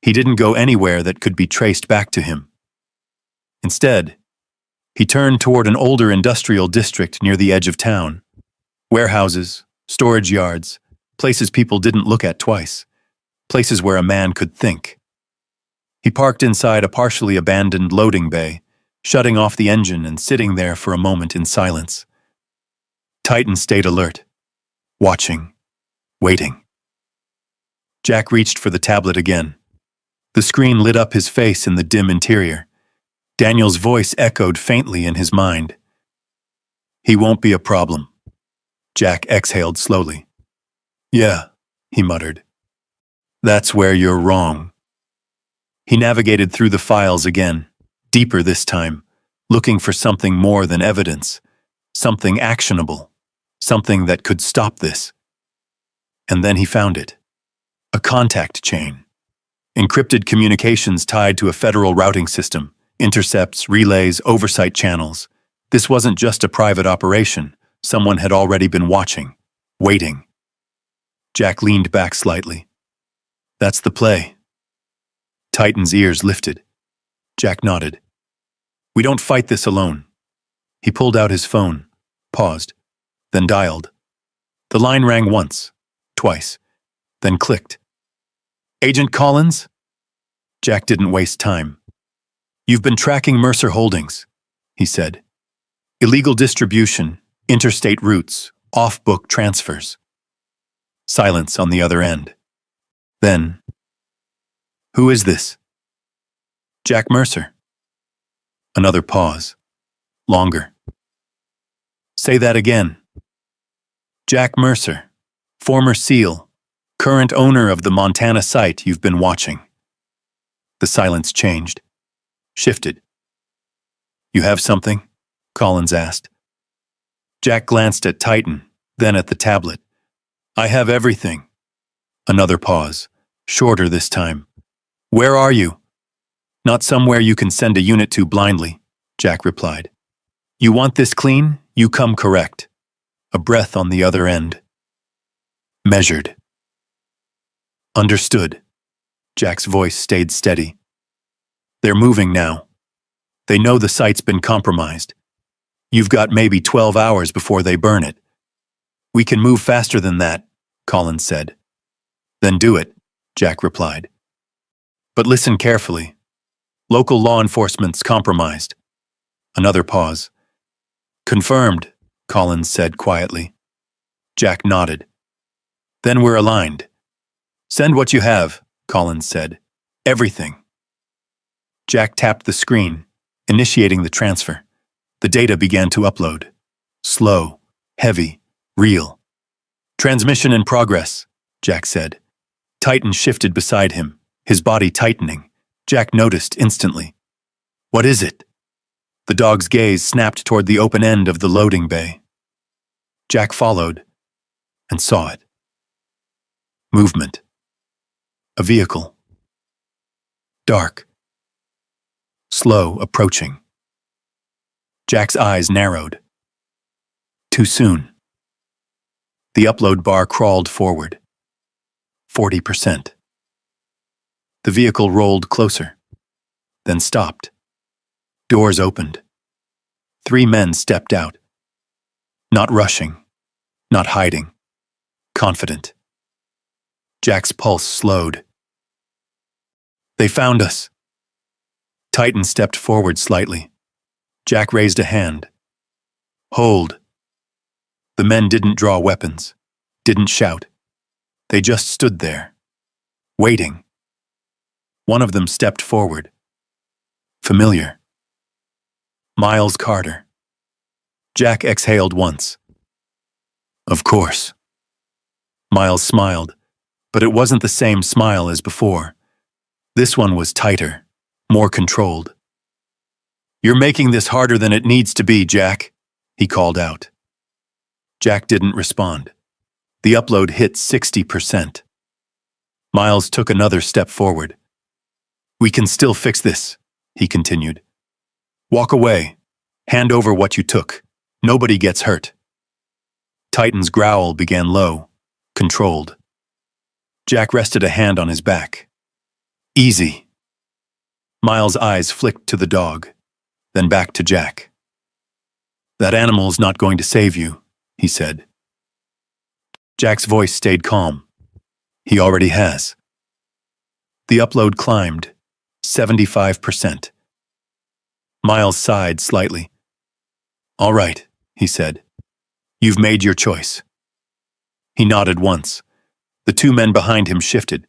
He didn't go anywhere that could be traced back to him. Instead, he turned toward an older industrial district near the edge of town. Warehouses, storage yards, places people didn't look at twice, places where a man could think. He parked inside a partially abandoned loading bay, shutting off the engine and sitting there for a moment in silence. Titan stayed alert, watching, waiting. Jack reached for the tablet again. The screen lit up his face in the dim interior. Daniel's voice echoed faintly in his mind. "He won't be a problem." Jack exhaled slowly. "Yeah," he muttered. "That's where you're wrong." He navigated through the files again, deeper this time, looking for something more than evidence, something actionable, something that could stop this. And then he found it. A contact chain. Encrypted communications tied to a federal routing system, intercepts, relays, oversight channels. This wasn't just a private operation, Someone had already been watching, waiting. Jack leaned back slightly. That's the play. Titan's ears lifted. Jack nodded. We don't fight this alone. He pulled out his phone, paused, then dialed. The line rang once, twice, then clicked. Agent Collins? Jack didn't waste time. You've been tracking Mercer Holdings, he said. Illegal distribution, interstate routes, off-book transfers. Silence on the other end. Then, who is this? Jack Mercer. Another pause. Longer. Say that again. Jack Mercer, former SEAL, current owner of the Montana site you've been watching. The silence changed, shifted. You have something? Collins asked. Jack glanced at Titan, then at the tablet. I have everything. Another pause, shorter this time. Where are you? Not somewhere you can send a unit to blindly, Jack replied. You want this clean? You come correct. A breath on the other end. Measured. Understood. Jack's voice stayed steady. They're moving now. They know the site's been compromised. You've got maybe 12 hours before they burn it. We can move faster than that, Collins said. Then do it, Jack replied. But listen carefully. Local law enforcement's compromised. Another pause. Confirmed, Collins said quietly. Jack nodded. Then we're aligned. Send what you have, Collins said. Everything. Jack tapped the screen, initiating the transfer. The data began to upload. Slow, heavy, real. Transmission in progress, Jack said. Titan shifted beside him, his body tightening. Jack noticed instantly. What is it? The dog's gaze snapped toward the open end of the loading bay. Jack followed and saw it. Movement. A vehicle. Dark. Slow approaching. Jack's eyes narrowed. Too soon. The upload bar crawled forward. 40%. The vehicle rolled closer, then stopped. Doors opened. 3 men stepped out. Not rushing, not hiding, confident. Jack's pulse slowed. They found us. Titan stepped forward slightly. Jack raised a hand. Hold. The men didn't draw weapons, didn't shout. They just stood there, waiting. One of them stepped forward. Familiar. Miles Carter. Jack exhaled once. Of course. Miles smiled, but it wasn't the same smile as before. This one was tighter, more controlled. You're making this harder than it needs to be, Jack, he called out. Jack didn't respond. The upload hit 60%. Miles took another step forward. We can still fix this, he continued. Walk away. Hand over what you took. Nobody gets hurt. Titan's growl began low, controlled. Jack rested a hand on his back. Easy. Miles' eyes flicked to the dog, then back to Jack. That animal's not going to save you, he said. Jack's voice stayed calm. He already has. The upload climbed, 75%. Miles sighed slightly. All right, he said. You've made your choice. He nodded once. The 2 men behind him shifted.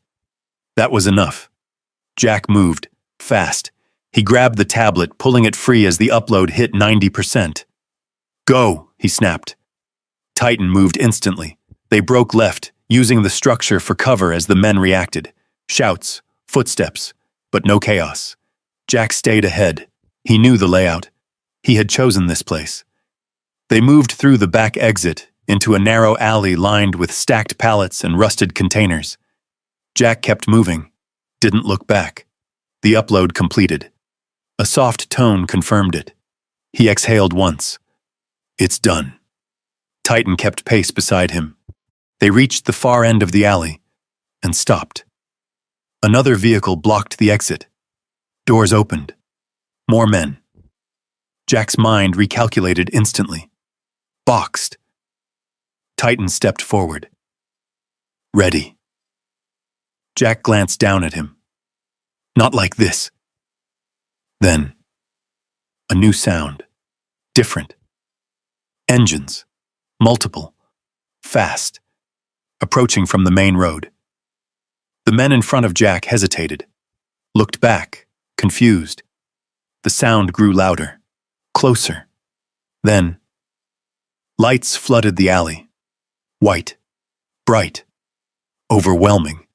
That was enough. Jack moved, fast. He grabbed the tablet, pulling it free as the upload hit 90%. Go, he snapped. Titan moved instantly. They broke left, using the structure for cover as the men reacted. Shouts, footsteps, but no chaos. Jack stayed ahead. He knew the layout. He had chosen this place. They moved through the back exit into a narrow alley lined with stacked pallets and rusted containers. Jack kept moving, didn't look back. The upload completed. A soft tone confirmed it. He exhaled once. It's done. Titan kept pace beside him. They reached the far end of the alley and stopped. Another vehicle blocked the exit. Doors opened. More men. Jack's mind recalculated instantly. Boxed. Titan stepped forward. Ready. Jack glanced down at him. Not like this. Then, a new sound. Different. Engines. Multiple. Fast. Approaching from the main road. The men in front of Jack hesitated. Looked back, confused. The sound grew louder. Closer. Then, lights flooded the alley. White. Bright. Overwhelming.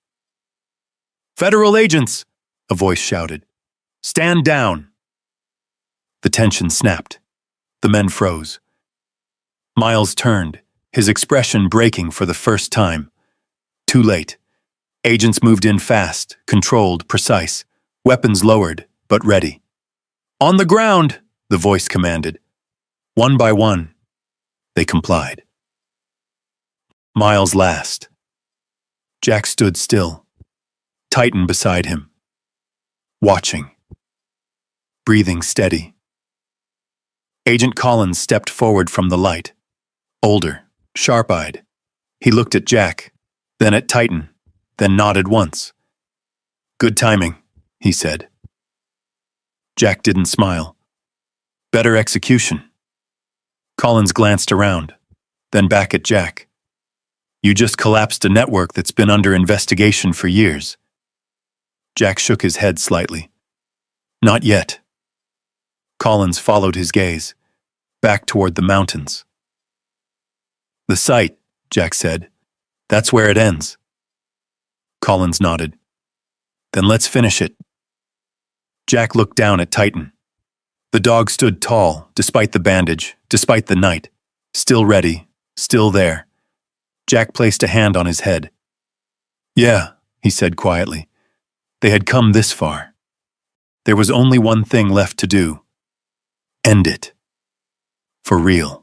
"Federal agents!" a voice shouted. "Stand down!" The tension snapped. The men froze. Miles turned, his expression breaking for the first time. Too late. Agents moved in fast, controlled, precise. Weapons lowered, but ready. "On the ground!" the voice commanded. One by one, they complied. Miles last. Jack stood still, Titan beside him. Watching. Breathing steady. Agent Collins stepped forward from the light. Older, sharp-eyed. He looked at Jack, then at Titan, then nodded once. "Good timing," he said. Jack didn't smile. "Better execution." Collins glanced around, then back at Jack. "You just collapsed a network that's been under investigation for years." Jack shook his head slightly. "Not yet." Collins followed his gaze, back toward the mountains. "The site," Jack said. "That's where it ends." Collins nodded. "Then let's finish it." Jack looked down at Titan. The dog stood tall, despite the bandage, despite the night. Still ready, still there. Jack placed a hand on his head. "Yeah," he said quietly. They had come this far. There was only one thing left to do. End it. For real.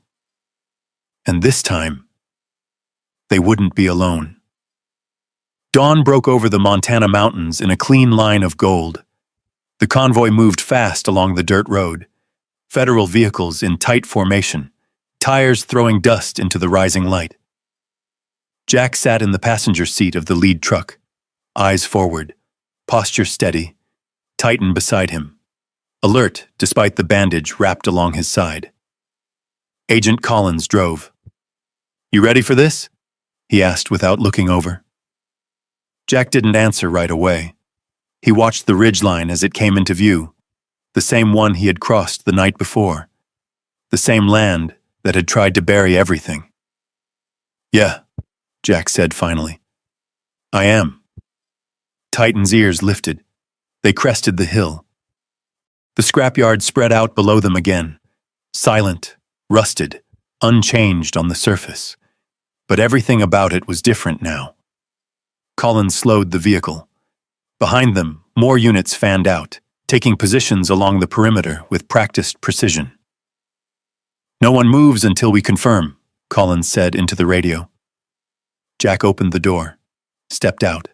And this time, they wouldn't be alone. Dawn broke over the Montana mountains in a clean line of gold. The convoy moved fast along the dirt road. Federal vehicles in tight formation, tires throwing dust into the rising light. Jack sat in the passenger seat of the lead truck, eyes forward, posture steady, Titan beside him, alert despite the bandage wrapped along his side. Agent Collins drove. "You ready for this?" he asked without looking over. Jack didn't answer right away. He watched the ridgeline as it came into view, the same one he had crossed the night before, the same land that had tried to bury everything. "Yeah," Jack said finally. "I am." Titan's ears lifted. They crested the hill. The scrapyard spread out below them again, silent, rusted, unchanged on the surface. But everything about it was different now. Collins slowed the vehicle. Behind them, more units fanned out, taking positions along the perimeter with practiced precision. "No one moves until we confirm," Collins said into the radio. Jack opened the door, stepped out.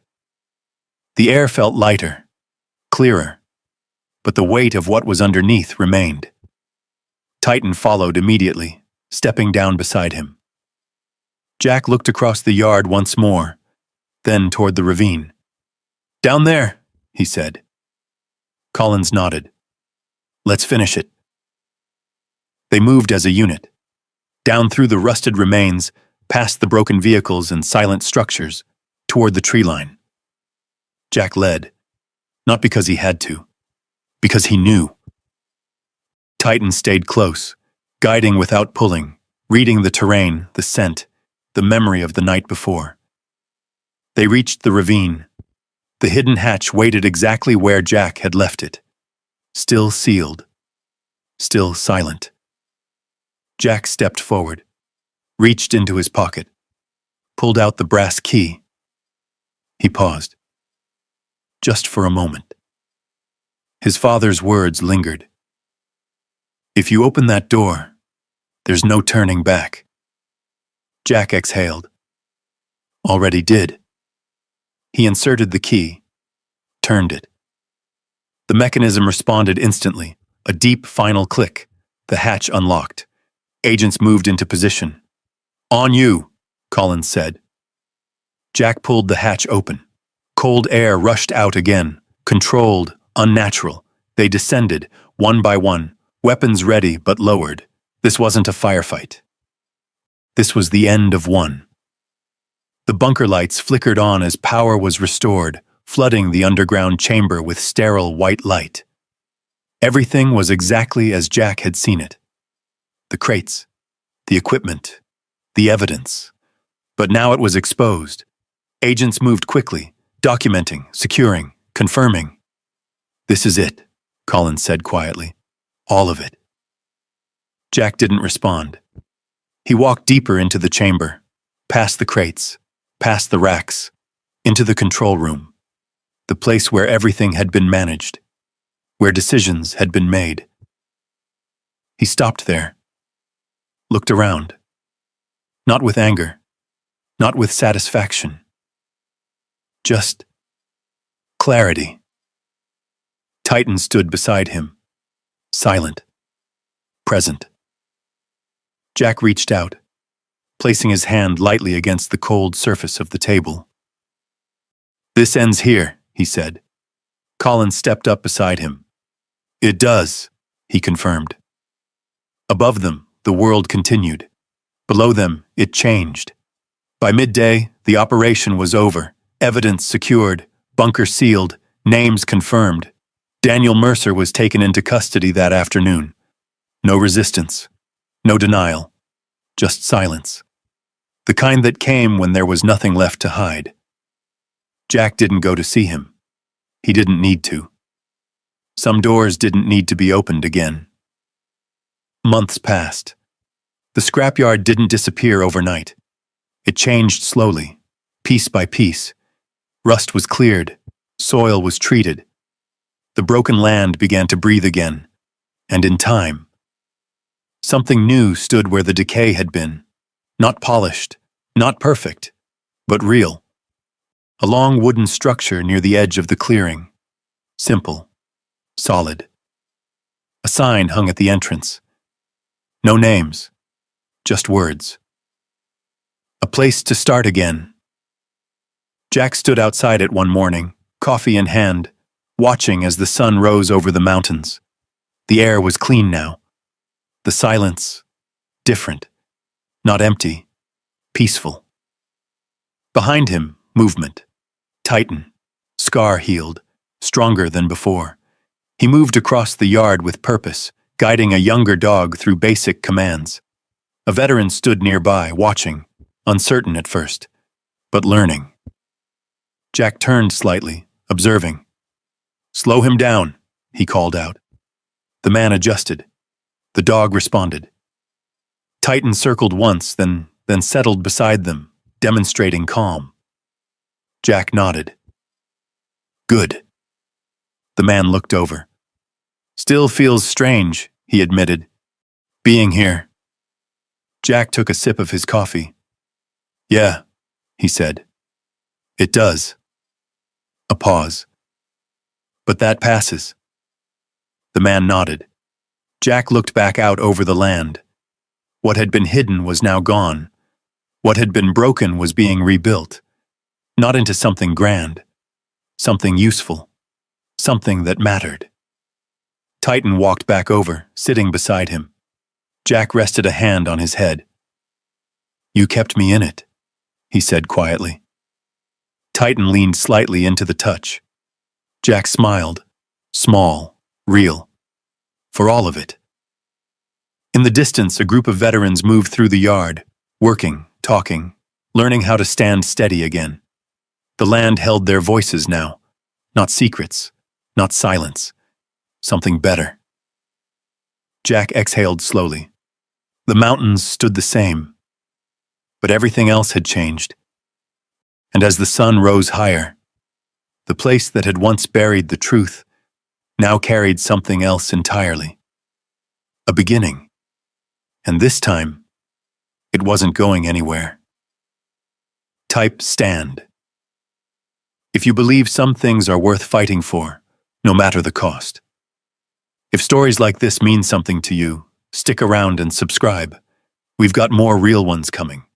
The air felt lighter, clearer, but the weight of what was underneath remained. Titan followed immediately, stepping down beside him. Jack looked across the yard once more, then toward the ravine. "Down there," he said. Collins nodded. "Let's finish it." They moved as a unit, down through the rusted remains, past the broken vehicles and silent structures, toward the tree line. Jack led, not because he had to, because he knew. Titan stayed close, guiding without pulling, reading the terrain, the scent, the memory of the night before. They reached the ravine. The hidden hatch waited exactly where Jack had left it, still sealed, still silent. Jack stepped forward, reached into his pocket, pulled out the brass key. He paused. Just for a moment. His father's words lingered. "If you open that door, there's no turning back." Jack exhaled. Already did. He inserted the key, turned it. The mechanism responded instantly, a deep final click. The hatch unlocked. Agents moved into position. On you, Collins said. Jack pulled the hatch open. Cold air rushed out again, controlled, unnatural. They descended, one by one, weapons ready but lowered. This wasn't a firefight. This was the end of one. The bunker lights flickered on as power was restored, flooding the underground chamber with sterile white light. Everything was exactly as Jack had seen it. The crates, the equipment, the evidence. But now it was exposed. Agents moved quickly, documenting, securing, confirming. This is it, Collins said quietly. All of it. Jack didn't respond. He walked deeper into the chamber, past the crates, past the racks, into the control room, the place where everything had been managed, where decisions had been made. He stopped there, looked around, not with anger, not with satisfaction, just clarity. Titan stood beside him, silent, present. Jack reached out, placing his hand lightly against the cold surface of the table. This ends here, he said. Collins stepped up beside him. It does, he confirmed. Above them, the world continued. Below them, it changed. By midday, the operation was over, evidence secured, bunker sealed, names confirmed. Daniel Mercer was taken into custody that afternoon. No resistance, no denial, just silence. The kind that came when there was nothing left to hide. Jack didn't go to see him. He didn't need to. Some doors didn't need to be opened again. Months passed. The scrapyard didn't disappear overnight. It changed slowly, piece by piece. Rust was cleared, soil was treated. The broken land began to breathe again, and in time, something new stood where the decay had been. Not polished, not perfect, but real. A long wooden structure near the edge of the clearing. Simple, solid. A sign hung at the entrance. No names, just words. A place to start again. Jack stood outside it one morning, coffee in hand, watching as the sun rose over the mountains. The air was clean now. The silence, different. Not empty, peaceful. Behind him, movement. Titan, scar healed, stronger than before. He moved across the yard with purpose, guiding a younger dog through basic commands. A veteran stood nearby, watching, uncertain at first, but learning. Jack turned slightly, observing. Slow him down, he called out. The man adjusted. The dog responded. Titan circled once, then settled beside them, demonstrating calm. Jack nodded. Good. The man looked over. Still feels strange, he admitted. Being here. Jack took a sip of his coffee. Yeah, he said. It does. A pause. But that passes. The man nodded. Jack looked back out over the land. What had been hidden was now gone. What had been broken was being rebuilt. Not into something grand. Something useful. Something that mattered. Titan walked back over, sitting beside him. Jack rested a hand on his head. You kept me in it, he said quietly. Titan leaned slightly into the touch. Jack smiled. Small, real. For all of it. In the distance, a group of veterans moved through the yard, working, talking, learning how to stand steady again. The land held their voices now. Not secrets, not silence. Something better. Jack exhaled slowly. The mountains stood the same, but everything else had changed. And as the sun rose higher, the place that had once buried the truth now carried something else entirely. A beginning. And this time, it wasn't going anywhere. Type stand. If you believe some things are worth fighting for, no matter the cost. If stories like this mean something to you, stick around and subscribe. We've got more real ones coming.